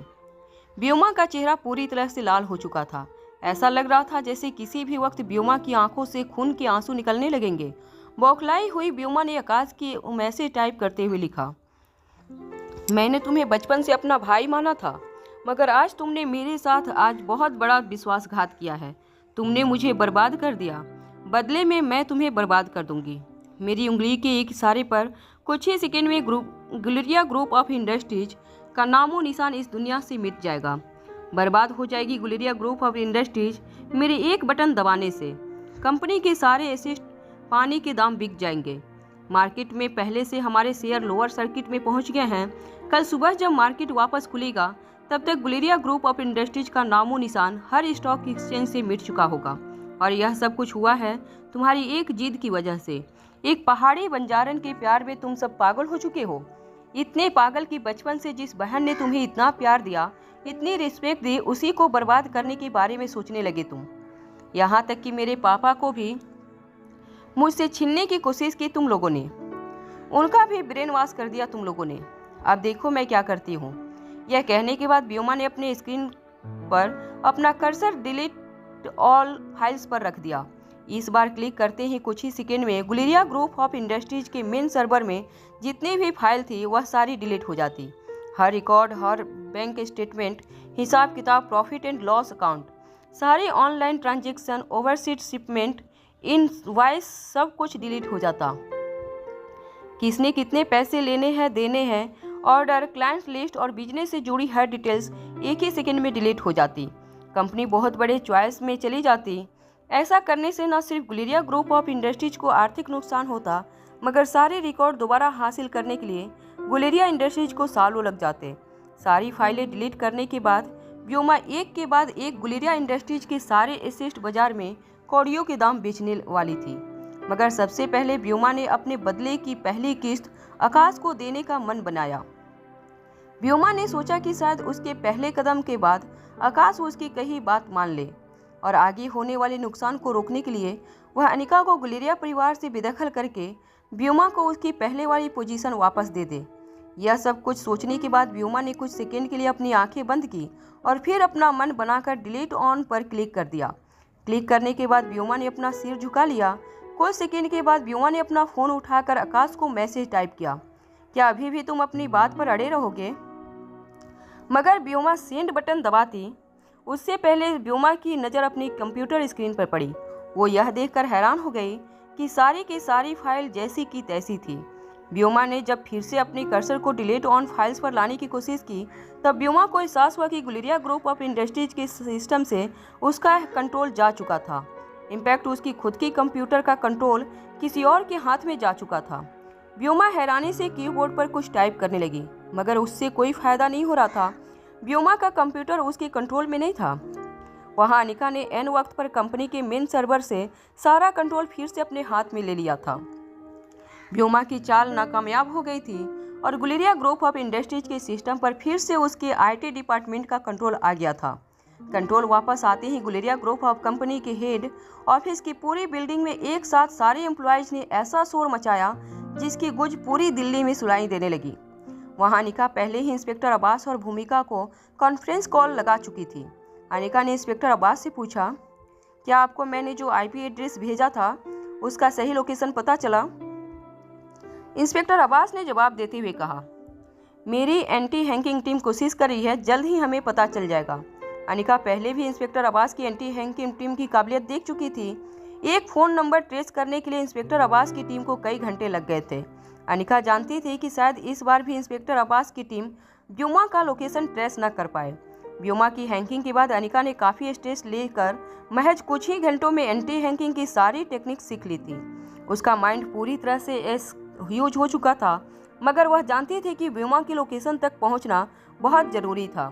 व्योमा का चेहरा पूरी तरह से लाल हो चुका था। ऐसा लग रहा था जैसे किसी भी वक्त व्योमा की आंखों से खून के आंसू निकलने लगेंगे। बौखलाई हुई व्योमा ने आकाश की मैसेज टाइप करते हुए लिखा, मैंने तुम्हें बचपन से अपना भाई माना था, मगर आज तुमने मेरे साथ आज बहुत बड़ा विश्वासघात किया है। तुमने मुझे बर्बाद कर दिया, बदले में मैं तुम्हें बर्बाद कर दूंगी। मेरी उंगली के एक इशारे पर कुछ ही सेकेंड में गुलेरिया ग्रुप ऑफ इंडस्ट्रीज का नामो निशान इस दुनिया से मिट जाएगा। बर्बाद हो जाएगी गुलेरिया ग्रुप ऑफ इंडस्ट्रीज मेरे एक बटन दबाने से। कंपनी के सारे एसेट पानी के दाम बिक जाएंगे। मार्केट में पहले से हमारे शेयर लोअर सर्किट में पहुंच गए हैं। कल सुबह जब मार्केट वापस खुलेगा तब तक गुलेरिया ग्रुप ऑफ इंडस्ट्रीज का नामो निशान हर स्टॉक एक्सचेंज से मिट चुका होगा। और यह सब कुछ हुआ है तुम्हारी एक जिद की वजह से। एक पहाड़ी बंजारन के प्यार में तुम सब पागल हो चुके हो। इतने पागल कि बचपन से जिस बहन ने तुम्हें इतना प्यार दिया, इतनी रिस्पेक्ट दी, उसी को बर्बाद करने के बारे में सोचने लगे तुम। यहाँ तक कि मेरे पापा को भी मुझसे छीनने की कोशिश की तुम लोगों ने। उनका भी ब्रेन वॉश कर दिया तुम लोगों ने। अब देखो मैं क्या करती हूँ। यह कहने के बाद व्योमा ने अपने स्क्रीन पर अपना कर्सर डिलीट ऑल फाइल्स पर रख दिया। इस बार क्लिक करते ही कुछ ही सेकेंड में गुलेरिया ग्रुप ऑफ इंडस्ट्रीज के मेन सर्वर में जितनी भी फाइल थी वह सारी डिलीट हो जाती। हर रिकॉर्ड, हर बैंक स्टेटमेंट, हिसाब किताब, प्रॉफिट एंड लॉस अकाउंट, सारे online transaction, overseas shipment, invoice, सब कुछ डिलीट हो जाता। किसने कितने पैसे लेने हैं, देने हैं, ऑर्डर, क्लाइंट लिस्ट और बिजनेस से जुड़ी हर डिटेल्स एक ही सेकंड में डिलीट हो जाती। कंपनी बहुत बड़े चॉइस में चली जाती। ऐसा करने से न सिर्फ गुलेरिया ग्रुप ऑफ इंडस्ट्रीज को आर्थिक नुकसान होता, मगर सारे रिकॉर्ड दोबारा हासिल करने के लिए गुलेरिया इंडस्ट्रीज को सालों लग जाते। सारी फाइलें डिलीट करने के बाद व्योमा एक के बाद एक गुलेरिया इंडस्ट्रीज के सारे एसेट बाजार में कौड़ियों के दाम बेचने वाली थी। मगर सबसे पहले व्योमा ने अपने बदले की पहली किस्त आकाश को देने का मन बनाया। व्योमा ने सोचा कि शायद उसके पहले कदम के बाद आकाश उसकी कही बात मान ले और आगे होने वाले नुकसान को रोकने के लिए वह अनिका को गुलेरिया परिवार से बेदखल करके व्योमा को उसकी पहले वाली पोजीशन वापस दे दे। यह सब कुछ सोचने के बाद व्योमा ने कुछ सेकंड के लिए अपनी आंखें बंद की और फिर अपना मन बनाकर डिलीट ऑन पर क्लिक कर दिया। क्लिक करने के बाद व्योमा ने अपना सिर झुका लिया। कुछ सेकंड के बाद व्योमा ने अपना फ़ोन उठाकर आकाश को मैसेज टाइप किया, क्या अभी भी तुम अपनी बात पर अड़े रहोगे? मगर व्योमा सेंड बटन दबाती उससे पहले व्योमा की नज़र अपनी कंप्यूटर स्क्रीन पर पड़ी। वो यह देखकर हैरान हो गई कि सारी की सारी फाइल जैसी की तैसी थी। व्योमा ने जब फिर से अपने कर्सर को डिलीट ऑन फाइल्स पर लाने की कोशिश की, तब व्योमा को एहसास हुआ कि गुलेरिया ग्रुप ऑफ इंडस्ट्रीज के सिस्टम से उसका कंट्रोल जा चुका था। इम्पैक्ट उसकी खुद की कंप्यूटर का कंट्रोल किसी और के हाथ में जा चुका था। व्योमा हैरानी से कीबोर्ड पर कुछ टाइप करने लगी, मगर उससे कोई फायदा नहीं हो रहा था। व्योमा का कंप्यूटर उसके कंट्रोल में नहीं था। वहाँ अनिका ने एन वक्त पर कंपनी के मेन सर्वर से सारा कंट्रोल फिर से अपने हाथ में ले लिया था। व्योमा की चाल नाकामयाब हो गई थी और गुलेरिया ग्रुप ऑफ इंडस्ट्रीज के सिस्टम पर फिर से उसके आईटी डिपार्टमेंट का कंट्रोल आ गया था। कंट्रोल वापस आते ही गुलेरिया ग्रुप ऑफ कंपनी के हेड ऑफिस की पूरी बिल्डिंग में एक साथ सारे एम्प्लॉयज ने ऐसा शोर मचाया जिसकी गूंज पूरी दिल्ली में सुनाई देने लगी। वहाँ अनिका पहले ही इंस्पेक्टर अब्बास और भूमिका को कॉन्फ्रेंस कॉल लगा चुकी थी। अनिका ने इंस्पेक्टर अब्बास से पूछा, क्या आपको मैंने जो आईपी एड्रेस भेजा था उसका सही लोकेशन पता चला? इंस्पेक्टर अब्बास ने जवाब देते हुए कहा, मेरी एंटी हैकिंग टीम कोशिश कर रही है, जल्द ही हमें पता चल जाएगा। अनिका पहले भी इंस्पेक्टर अब्बास की एंटी हैकिंग टीम की काबिलियत देख चुकी थी। एक फ़ोन नंबर ट्रेस करने के लिए इंस्पेक्टर अब्बास की टीम को कई घंटे लग गए थे। अनिका जानती थी कि शायद इस बार भी इंस्पेक्टर अब्बास की टीम व्योमा का लोकेशन ट्रेस न कर पाए। व्योमा की हैकिंग के बाद अनिका ने काफ़ी स्ट्रेस लेकर महज कुछ ही घंटों में एंटी हैकिंग की सारी टेक्निक सीख ली थी। उसका माइंड पूरी तरह से ह्यूज हो चुका था, मगर वह जानती थी कि व्योमा की लोकेशन तक पहुंचना बहुत ज़रूरी था।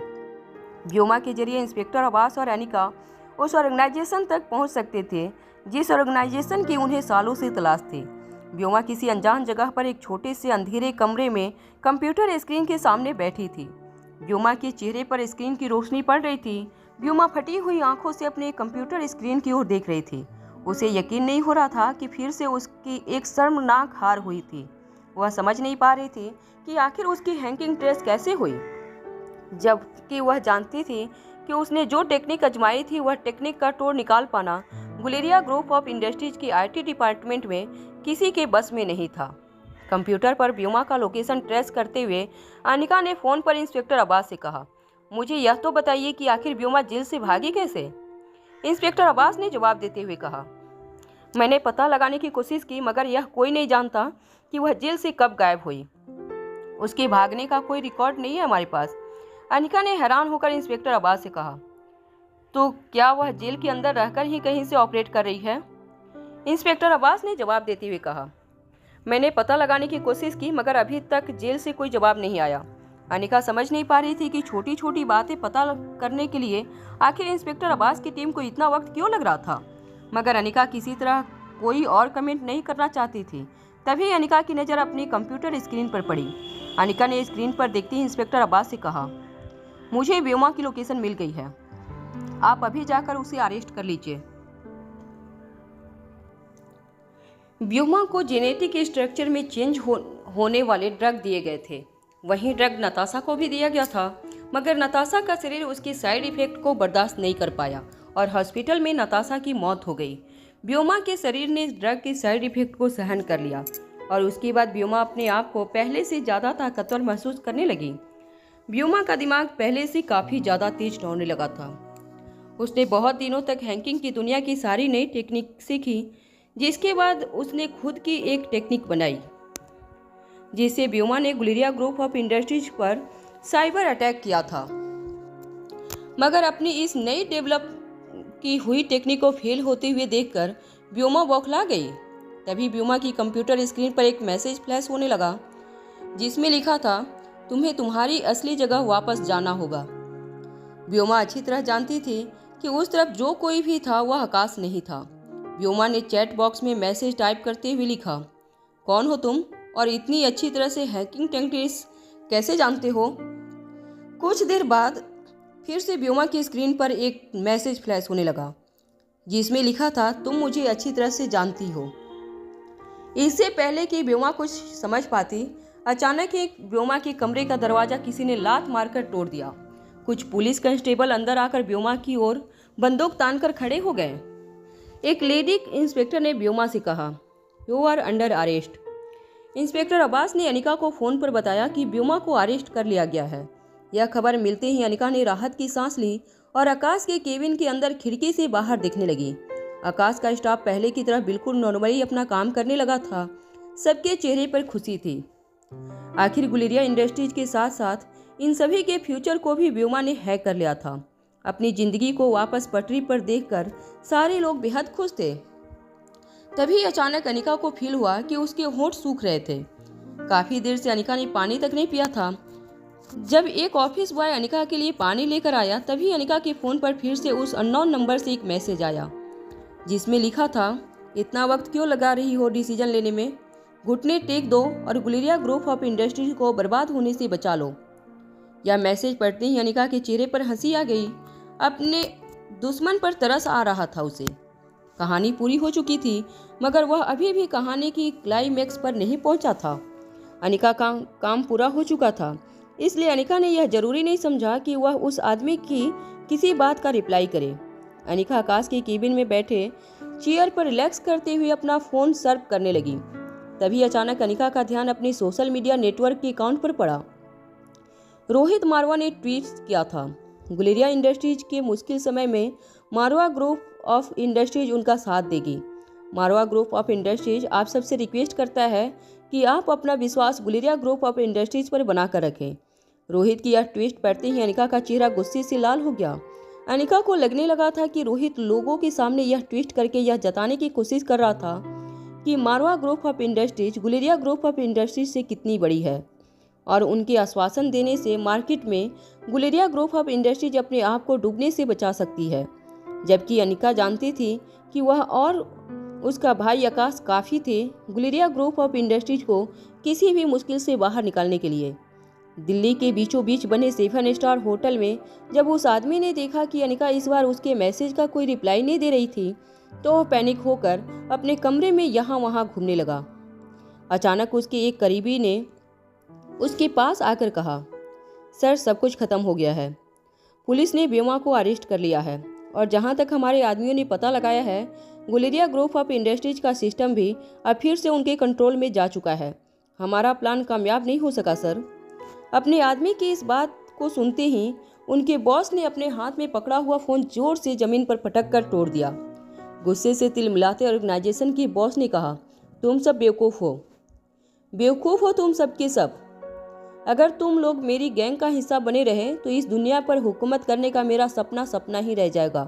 व्योमा के जरिए इंस्पेक्टर अब्बास और अनिका उस ऑर्गेनाइजेशन तक पहुंच सकते थे जिस ऑर्गेनाइजेशन की उन्हें सालों से तलाश थी। व्योमा किसी अनजान जगह पर एक छोटे से अंधेरे कमरे में कंप्यूटर स्क्रीन के सामने बैठी थी। व्योमा के चेहरे पर स्क्रीन की रोशनी पड़ रही थी। व्योमा फटी हुई आंखों से अपने कंप्यूटर स्क्रीन की ओर देख रही थी। उसे यकीन नहीं हो रहा था कि फिर से उसकी एक शर्मनाक हार हुई थी। वह समझ नहीं पा रही थी कि आखिर उसकी हैकिंग ट्रेस कैसे हुई, जबकि वह जानती थी कि उसने जो टेक्निक आजमाई थी वह टेक्निक का तोड़ निकाल पाना गुलेरिया ग्रुप ऑफ इंडस्ट्रीज की आईटी डिपार्टमेंट में किसी के बस में नहीं था। कंप्यूटर पर व्योमा का लोकेशन ट्रेस करते हुए अनिका ने फ़ोन पर इंस्पेक्टर अब्बास से कहा, मुझे यह तो बताइए कि आखिर व्योमा जेल से भागी कैसे? इंस्पेक्टर अब्बास ने जवाब देते हुए कहा, मैंने पता लगाने की कोशिश की, मगर यह कोई नहीं जानता कि वह जेल से कब गायब हुई। उसके भागने का कोई रिकॉर्ड नहीं है हमारे पास। अनिका ने हैरान होकर इंस्पेक्टर अब्बास से कहा, तो क्या वह जेल के अंदर रहकर ही कहीं से ऑपरेट कर रही है? इंस्पेक्टर अब्बास ने जवाब देते हुए कहा, मैंने पता लगाने की कोशिश की, मगर अभी तक जेल से कोई जवाब नहीं आया। अनिका समझ नहीं पा रही थी कि छोटी छोटी बातें पता करने के लिए आखिर इंस्पेक्टर अब्बास की टीम को इतना वक्त क्यों लग रहा था। मगर अनिका किसी तरह कोई और कमेंट नहीं करना चाहती थी। तभी अनिका की नज़र अपनी कंप्यूटर स्क्रीन पर पड़ी। अनिका ने स्क्रीन पर देखते ही इंस्पेक्टर अब्बास से कहा, मुझे व्योमा की लोकेशन मिल गई है, आप अभी जाकर उसे अरेस्ट कर लीजिए। व्योमा को जेनेटिक स्ट्रक्चर में चेंज होने वाले ड्रग दिए गए थे। वहीं ड्रग नताशा को भी दिया गया था, मगर नताशा का शरीर उसके साइड इफेक्ट को बर्दाश्त नहीं कर पाया और हॉस्पिटल में नताशा की मौत हो गई। व्योमा के शरीर ने ड्रग के साइड इफेक्ट को सहन कर लिया और उसके बाद व्योमा अपने आप को पहले से ज़्यादा ताकतवर महसूस करने लगी। व्योमा का दिमाग पहले से काफ़ी ज़्यादा तेज दौड़ने लगा था। उसने बहुत दिनों तक हैकिंग की दुनिया की सारी नई टेक्निक सीखी, जिसके बाद उसने खुद की एक टेक्निक बनाई जिससे व्योमा ने गुलेरिया ग्रुप ऑफ इंडस्ट्रीज पर साइबर अटैक किया था। मगर अपनी इस नई डेवलप की हुई टेक्निक को फेल होते हुए देखकर व्योमा बौखला गई। तभी व्योमा की कंप्यूटर स्क्रीन पर एक मैसेज फ्लैश होने लगा जिसमें लिखा था, तुम्हें तुम्हारी असली जगह वापस जाना होगा। व्योमा अच्छी तरह जानती थी कि उस तरफ जो कोई भी था वह आकाश नहीं था। व्योमा ने चैट बॉक्स में मैसेज टाइप करते हुए लिखा, कौन हो तुम और इतनी अच्छी तरह से हैकिंग टेक्निक्स कैसे जानते हो। कुछ देर बाद फिर से व्योमा की स्क्रीन पर एक मैसेज फ्लैश होने लगा जिसमें लिखा था, तुम मुझे अच्छी तरह से जानती हो। इससे पहले कि व्योमा कुछ समझ पाती, अचानक एक व्योमा के कमरे का दरवाजा किसी ने लात मारकर तोड़ दिया। कुछ पुलिस कांस्टेबल अंदर आकर व्योमा की ओर बंदूक तानकर खड़े हो गए। एक लेडी इंस्पेक्टर ने व्योमा से कहा, you are under arrest. Inspector Abbas ने अनिका को फ़ोन पर बताया कि व्योमा को अरेस्ट कर लिया गया है। यह खबर मिलते ही अनिका ने राहत की सांस ली और आकाश के केबिन के अंदर खिड़की से बाहर दिखने लगी। आकाश का स्टाफ पहले की तरह बिल्कुल नॉर्मली अपना काम करने लगा था। सबके चेहरे पर खुशी थी। आखिर गुलेरिया इंडस्ट्रीज के साथ साथ इन सभी के फ्यूचर को भी व्योमा ने हैक कर लिया था। अपनी जिंदगी को वापस पटरी पर देखकर सारे लोग बेहद खुश थे। तभी अचानक अनिका को फील हुआ कि उसके होंठ सूख रहे थे। काफ़ी देर से अनिका ने पानी तक नहीं पिया था। जब एक ऑफिस बॉय अनिका के लिए पानी लेकर आया, तभी अनिका के फ़ोन पर फिर से उस अननोन नंबर से एक मैसेज आया जिसमें लिखा था, इतना वक्त क्यों लगा रही हो डिसीजन लेने में, घुटने टेक दो और गुलेरिया ग्रुप ऑफ इंडस्ट्रीज को बर्बाद होने से बचा लो। यह मैसेज पढ़ते ही अनिका के चेहरे पर हंसी आ गई। अपने दुश्मन पर तरस आ रहा था उसे। कहानी पूरी हो चुकी थी, मगर वह अभी भी कहानी की क्लाइमैक्स पर नहीं पहुंचा था। अनिका का काम पूरा हो चुका था, इसलिए अनिका ने यह जरूरी नहीं समझा कि वह उस आदमी की किसी बात का रिप्लाई करे। अनिका आकाश के केबिन में बैठे चेयर पर रिलैक्स करते हुए अपना फ़ोन सर्व करने लगी। तभी अचानक अनिका का ध्यान अपने सोशल मीडिया नेटवर्क के अकाउंट पर पड़ा। रोहित मारवा ने ट्वीट किया था, गुलेरिया इंडस्ट्रीज के मुश्किल समय में मारवा ग्रुप ऑफ इंडस्ट्रीज उनका साथ देगी। मारवा ग्रुप ऑफ इंडस्ट्रीज आप सबसे रिक्वेस्ट करता है कि आप अपना विश्वास गुलेरिया ग्रुप ऑफ इंडस्ट्रीज पर बनाकर रखें। रोहित की यह ट्वीट पढ़ते ही अनिका का चेहरा गुस्से से लाल हो गया। अनिका को लगने लगा था कि रोहित लोगों के सामने यह ट्वीट करके यह जताने की कोशिश कर रहा था कि Marwa group of industries Guleria group of industries से कितनी बड़ी है और उनके आश्वासन देने से मार्केट में गुलेरिया ग्रुप ऑफ इंडस्ट्रीज अपने आप को डूबने से बचा सकती है। जबकि अनिका जानती थी कि वह और उसका भाई आकाश काफ़ी थे गुलेरिया ग्रुप ऑफ इंडस्ट्रीज को किसी भी मुश्किल से बाहर निकालने के लिए। दिल्ली के बीचों बीच बने 7 स्टार होटल में जब उस आदमी ने देखा कि अनिका इस बार उसके मैसेज का कोई रिप्लाई नहीं दे रही थी, तो वह पैनिक होकर अपने कमरे में यहाँ वहाँ घूमने लगा। अचानक उसके एक करीबी ने उसके पास आकर कहा, सर सब कुछ खत्म हो गया है, पुलिस ने व्योमा को अरेस्ट कर लिया है और जहाँ तक हमारे आदमियों ने पता लगाया है, गुलेरिया ग्रुप ऑफ इंडस्ट्रीज का सिस्टम भी अब फिर से उनके कंट्रोल में जा चुका है। हमारा प्लान कामयाब नहीं हो सका सर। अपने आदमी की इस बात को सुनते ही उनके बॉस ने अपने हाथ में पकड़ा हुआ फ़ोन जोर से ज़मीन पर पटक कर तोड़ दिया। गुस्से से तिलमिलाते ऑर्गेनाइजेशन के बॉस ने कहा, तुम सब बेवकूफ़ हो तुम सब के सब। अगर तुम लोग मेरी गैंग का हिस्सा बने रहे तो इस दुनिया पर हुकूमत करने का मेरा सपना ही रह जाएगा।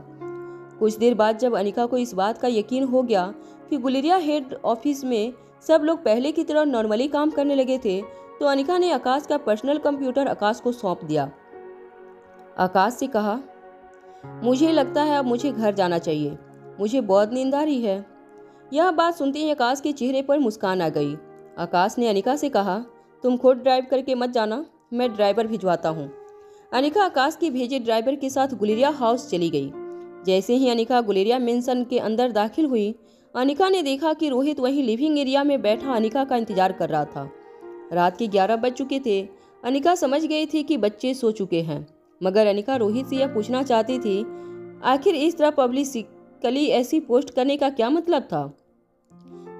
कुछ देर बाद जब अनिका को इस बात का यकीन हो गया कि गुलेरिया हेड ऑफिस में सब लोग पहले की तरह नॉर्मली काम करने लगे थे, तो अनिका ने आकाश का पर्सनल कंप्यूटर आकाश को सौंप दिया। आकाश से कहा, मुझे लगता है अब मुझे घर जाना चाहिए, मुझे बहुत नींद आ रही है। यह बात सुनते ही आकाश के चेहरे पर मुस्कान आ गई। आकाश ने अनिका से कहा, तुम खुद ड्राइव करके मत जाना, मैं ड्राइवर भिजवाता हूँ। अनिका आकाश के भेजे ड्राइवर के साथ गुलेरिया हाउस चली गई। जैसे ही अनिका गुलेरिया मेंशन के अंदर दाखिल हुई, अनिका ने देखा कि रोहित वहीं लिविंग एरिया में बैठा अनिका का इंतजार कर रहा था। रात के 11 बज चुके थे। अनिका समझ गई थी कि बच्चे सो चुके हैं, मगर अनिका रोहित से यह पूछना चाहती थी, आखिर इस तरह पब्लिकली ऐसी पोस्ट करने का क्या मतलब था।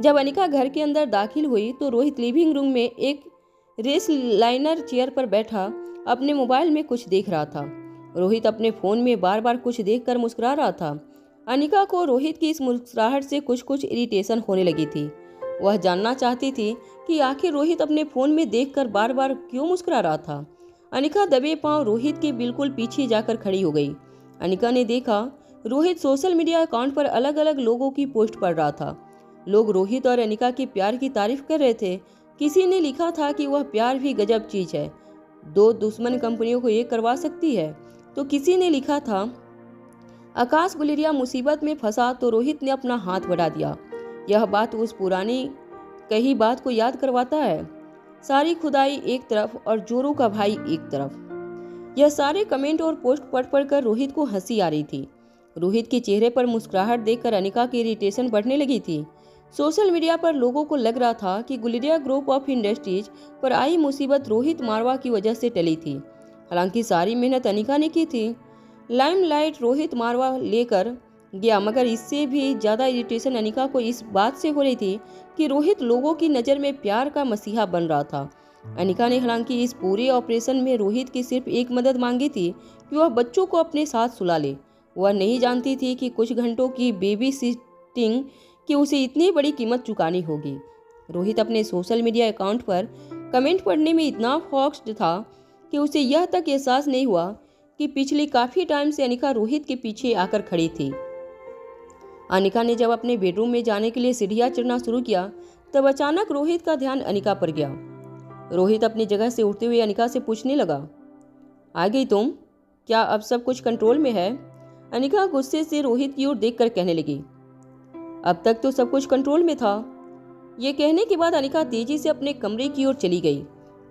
जब अनिका घर के अंदर दाखिल हुई तो रोहित लिविंग रूम में एक रेस लाइनर चेयर पर बैठा अपने मोबाइल में कुछ देख रहा था। रोहित अपने फ़ोन में बार बार कुछ देखकर मुस्कुरा रहा था। अनिका को रोहित की इस मुस्कुराहट से कुछ इरिटेशन होने लगी थी। वह जानना चाहती थी कि आखिर रोहित अपने फ़ोन में देखकर बार बार क्यों मुस्कुरा रहा था। अनिका दबे पांव रोहित के बिल्कुल पीछे जाकर खड़ी हो गई। अनिका ने देखा रोहित सोशल मीडिया अकाउंट पर अलग अलग लोगों की पोस्ट पढ़ रहा था। लोग रोहित और अनिका के प्यार की तारीफ कर रहे थे। किसी ने लिखा था कि वह प्यार भी गजब चीज है, दो दुश्मन कंपनियों को एक करवा सकती है। तो किसी ने लिखा था, आकाश गुलेरिया मुसीबत में फंसा तो रोहित ने अपना हाथ बढ़ा दिया। यह बात उस पुरानी कही बात को याद करवाता है, सारी खुदाई एक तरफ और जोरू का भाई एक तरफ। यह सारे कमेंट और पोस्ट पढ़ कर रोहित को हंसी आ रही थी। रोहित के चेहरे पर मुस्कुराहट देखकर अनिका की इरिटेशन बढ़ने लगी थी। सोशल मीडिया पर लोगों को लग रहा था कि गुलेरिया ग्रुप ऑफ इंडस्ट्रीज पर आई मुसीबत रोहित मारवा की वजह से टली थी। हालांकि सारी मेहनत अनिका ने की थी। लाइमलाइट रोहित मारवा लेकर गया, मगर इससे भी ज़्यादा इरिटेशन अनिका को इस बात से हो रही थी कि रोहित लोगों की नज़र में प्यार का मसीहा बन रहा था। अनिका ने हालांकि इस पूरे ऑपरेशन में रोहित की सिर्फ एक मदद मांगी थी कि वह बच्चों को अपने साथ सुला ले। वह नहीं जानती थी कि कुछ घंटों की बेबी सिटिंग कि उसे इतनी बड़ी कीमत चुकानी होगी। रोहित अपने सोशल मीडिया अकाउंट पर कमेंट पढ़ने में इतना फॉक्स्ड था कि उसे यह तक एहसास नहीं हुआ कि पिछले काफ़ी टाइम से अनिका रोहित के पीछे आकर खड़ी थी। अनिका ने जब अपने बेडरूम में जाने के लिए सीढ़ियाँ चढ़ना शुरू किया, तब अचानक रोहित का ध्यान अनिका पर गया। रोहित अपनी जगह से उठते हुए अनिका से पूछने लगा, आ गई तुम? क्या अब सब कुछ कंट्रोल में है? अनिका गुस्से से रोहित की ओर देखकर कहने लगी, अब तक तो सब कुछ कंट्रोल में था। ये कहने के बाद अनिका तेजी से अपने कमरे की ओर चली गई।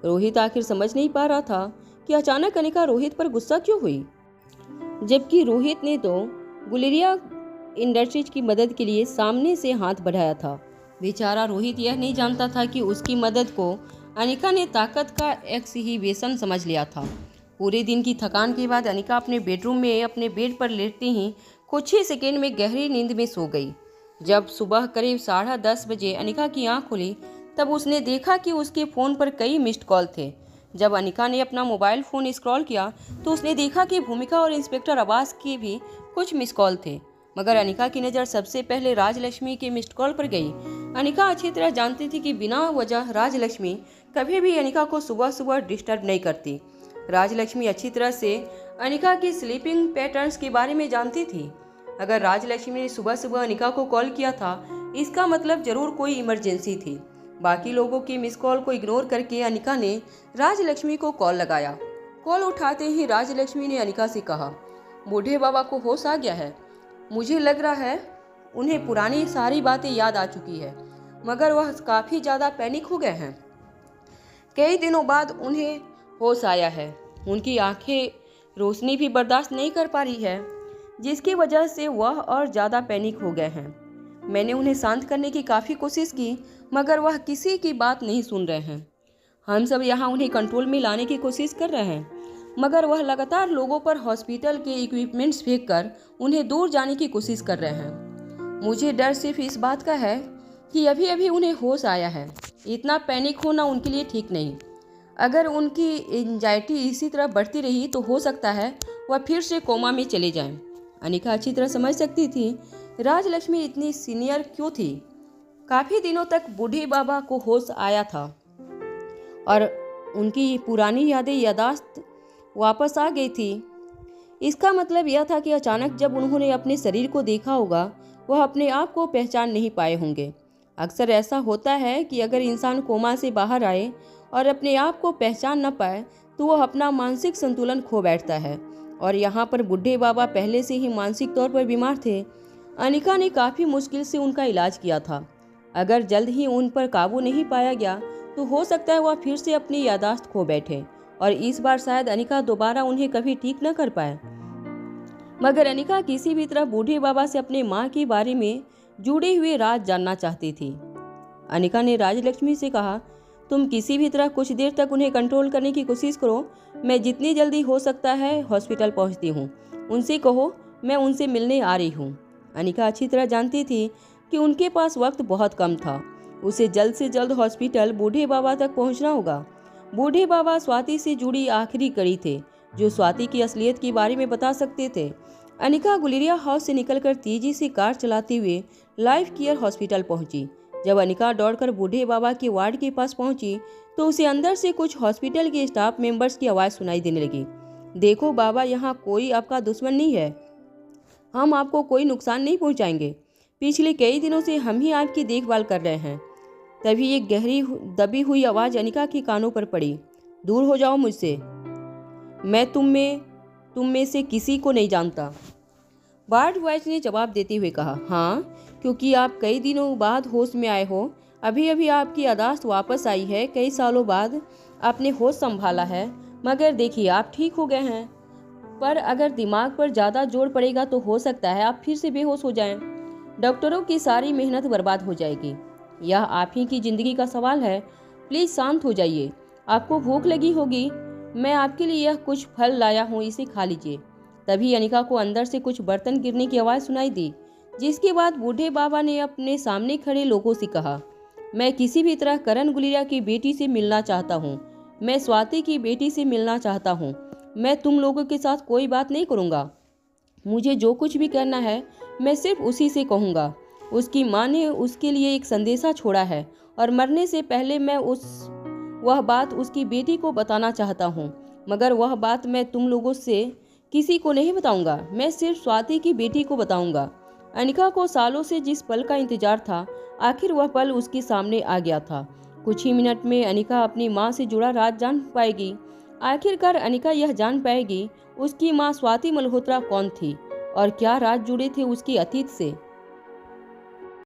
रोहित आखिर समझ नहीं पा रहा था कि अचानक अनिका रोहित पर गुस्सा क्यों हुई, जबकि रोहित ने तो गुलेरिया इंडस्ट्रीज की मदद के लिए सामने से हाथ बढ़ाया था। बेचारा रोहित यह नहीं जानता था कि उसकी मदद को अनिका ने ताकत का एक्सहिबिशन समझ लिया था। पूरे दिन की थकान के बाद अनिका अपने बेडरूम में अपने बेड पर लेटते ही कुछ ही सेकेंड में गहरी नींद में सो गई। जब सुबह करीब 10:30 बजे अनिका की आंख खुली, तब उसने देखा कि उसके फ़ोन पर कई मिस्ड कॉल थे। जब अनिका ने अपना मोबाइल फ़ोन स्क्रॉल किया तो उसने देखा कि भूमिका और इंस्पेक्टर अब्बास के भी कुछ मिस कॉल थे, मगर अनिका की नज़र सबसे पहले राजलक्ष्मी के मिस्ड कॉल पर गई। अनिका अच्छी तरह जानती थी कि बिना वजह राजलक्ष्मी कभी भी अनिका को सुबह सुबह डिस्टर्ब नहीं करती। राजलक्ष्मी अच्छी तरह से अनिका की स्लीपिंग पैटर्न्स के बारे में जानती थी। अगर राजलक्ष्मी ने सुबह सुबह अनिका को कॉल किया था, इसका मतलब जरूर कोई इमरजेंसी थी। बाकी लोगों के मिस कॉल को इग्नोर करके अनिका ने राजलक्ष्मी को कॉल लगाया। कॉल उठाते ही राजलक्ष्मी ने अनिका से कहा, बूढ़े बाबा को होश आ गया है। मुझे लग रहा है उन्हें पुरानी सारी बातें याद आ चुकी है, मगर वह काफ़ी ज़्यादा पैनिक हो गए हैं। कई दिनों बाद उन्हें होश आया है। उनकी आंखें रोशनी भी बर्दाश्त नहीं कर पा रही है, जिसकी वजह से वह और ज़्यादा पैनिक हो गए हैं। मैंने उन्हें शांत करने की काफ़ी कोशिश की, मगर वह किसी की बात नहीं सुन रहे हैं। हम सब यहाँ उन्हें कंट्रोल में लाने की कोशिश कर रहे हैं, मगर वह लगातार लोगों पर हॉस्पिटल के इक्विपमेंट्स फेंक कर उन्हें दूर जाने की कोशिश कर रहे हैं। मुझे डर सिर्फ इस बात का है कि अभी अभी उन्हें होश आया है। इतना पैनिक होना उनके लिए ठीक नहीं। अगर उनकी एंजाइटी इसी तरह बढ़ती रही तो हो सकता है वह फिर से कोमा में चले जाएं। अनिका अच्छी तरह समझ सकती थी राजलक्ष्मी इतनी सीनियर क्यों थी। काफ़ी दिनों तक बूढ़े बाबा को होश आया था और उनकी पुरानी यादाश्त वापस आ गई थी। इसका मतलब यह था कि अचानक जब उन्होंने अपने शरीर को देखा होगा, वह अपने आप को पहचान नहीं पाए होंगे। अक्सर ऐसा होता है कि अगर इंसान कोमा से बाहर आए और अपने आप को पहचान न पाए तो वह अपना मानसिक संतुलन खो बैठता है। और यहाँ पर बूढ़े बाबा पहले से ही मानसिक तौर पर बीमार थे। अनिका ने काफ़ी मुश्किल से उनका इलाज किया था। अगर जल्द ही उन पर काबू नहीं पाया गया तो हो सकता है वह फिर से अपनी याददाश्त खो बैठे और इस बार शायद अनिका दोबारा उन्हें कभी ठीक न कर पाए। मगर अनिका किसी भी तरह बूढ़े बाबा से अपने माँ के बारे में जुड़े हुए राज जानना चाहती थी। अनिका ने राजलक्ष्मी से कहा, तुम किसी भी तरह कुछ देर तक उन्हें कंट्रोल करने की कोशिश करो। मैं जितनी जल्दी हो सकता है हॉस्पिटल पहुंचती हूं। उनसे कहो मैं उनसे मिलने आ रही हूं। अनिका अच्छी तरह जानती थी कि उनके पास वक्त बहुत कम था। उसे जल्द से जल्द हॉस्पिटल बूढ़े बाबा तक पहुंचना होगा। बूढ़े बाबा स्वाति से जुड़ी आखिरी कड़ी थे जो स्वाति की असलियत के बारे में बता सकते थे। अनिका गुलेरिया हाउस से निकलकर तेजी से कार चलाते हुए लाइफ केयर हॉस्पिटल पहुंची। जब अनिका दौड़कर बूढ़े बाबा के वार्ड के पास पहुंची तो उसे अंदर से कुछ हॉस्पिटल के स्टाफ मेंबर्स की आवाज़ सुनाई देने लगी। देखो बाबा, यहाँ कोई आपका दुश्मन नहीं है। हम आपको कोई नुकसान नहीं पहुंचाएंगे। पिछले कई दिनों से हम ही आपकी देखभाल कर रहे हैं। तभी एक गहरी दबी हुई आवाज़ अनिका के कानों पर पड़ी, दूर हो जाओ मुझसे, मैं तुम में से किसी को नहीं जानता। वार्ड बॉयज ने जवाब देते हुए कहा, हाँ, क्योंकि आप कई दिनों बाद होश में आए हो। अभी अभी आपकी याददाश्त वापस आई है। कई सालों बाद आपने होश संभाला है। मगर देखिए, आप ठीक हो गए हैं, पर अगर दिमाग पर ज़्यादा जोर पड़ेगा तो हो सकता है आप फिर से बेहोश हो जाएं। डॉक्टरों की सारी मेहनत बर्बाद हो जाएगी। यह आप ही की ज़िंदगी का सवाल है। प्लीज़ शांत हो जाइए। आपको भूख लगी होगी, मैं आपके लिए यह कुछ फल लाया हूँ, इसे खा लीजिए। तभी अनिका को अंदर से कुछ बर्तन गिरने की आवाज़ सुनाई दी, जिसके बाद बूढ़े बाबा ने अपने सामने खड़े लोगों से कहा, मैं किसी भी तरह करण गुलेरिया की बेटी से मिलना चाहता हूँ। मैं स्वाति की बेटी से मिलना चाहता हूँ। मैं तुम लोगों के साथ कोई बात नहीं करूँगा। मुझे जो कुछ भी करना है मैं सिर्फ उसी से कहूँगा। उसकी माँ ने उसके लिए एक संदेशा छोड़ा है और मरने से पहले मैं वह बात उसकी बेटी को बताना चाहता हूँ। मगर वह बात मैं तुम लोगों से किसी को नहीं बताऊंगा। मैं सिर्फ स्वाति की बेटी को बताऊंगा। अनिका को सालों से जिस पल का इंतजार था, आखिर वह पल उसके सामने आ गया था। कुछ ही मिनट में अनिका अपनी माँ से जुड़ा राज जान पाएगी। आखिरकार अनिका यह जान पाएगी उसकी माँ स्वाति मल्होत्रा कौन थी और क्या राज जुड़े थे उसके अतीत से।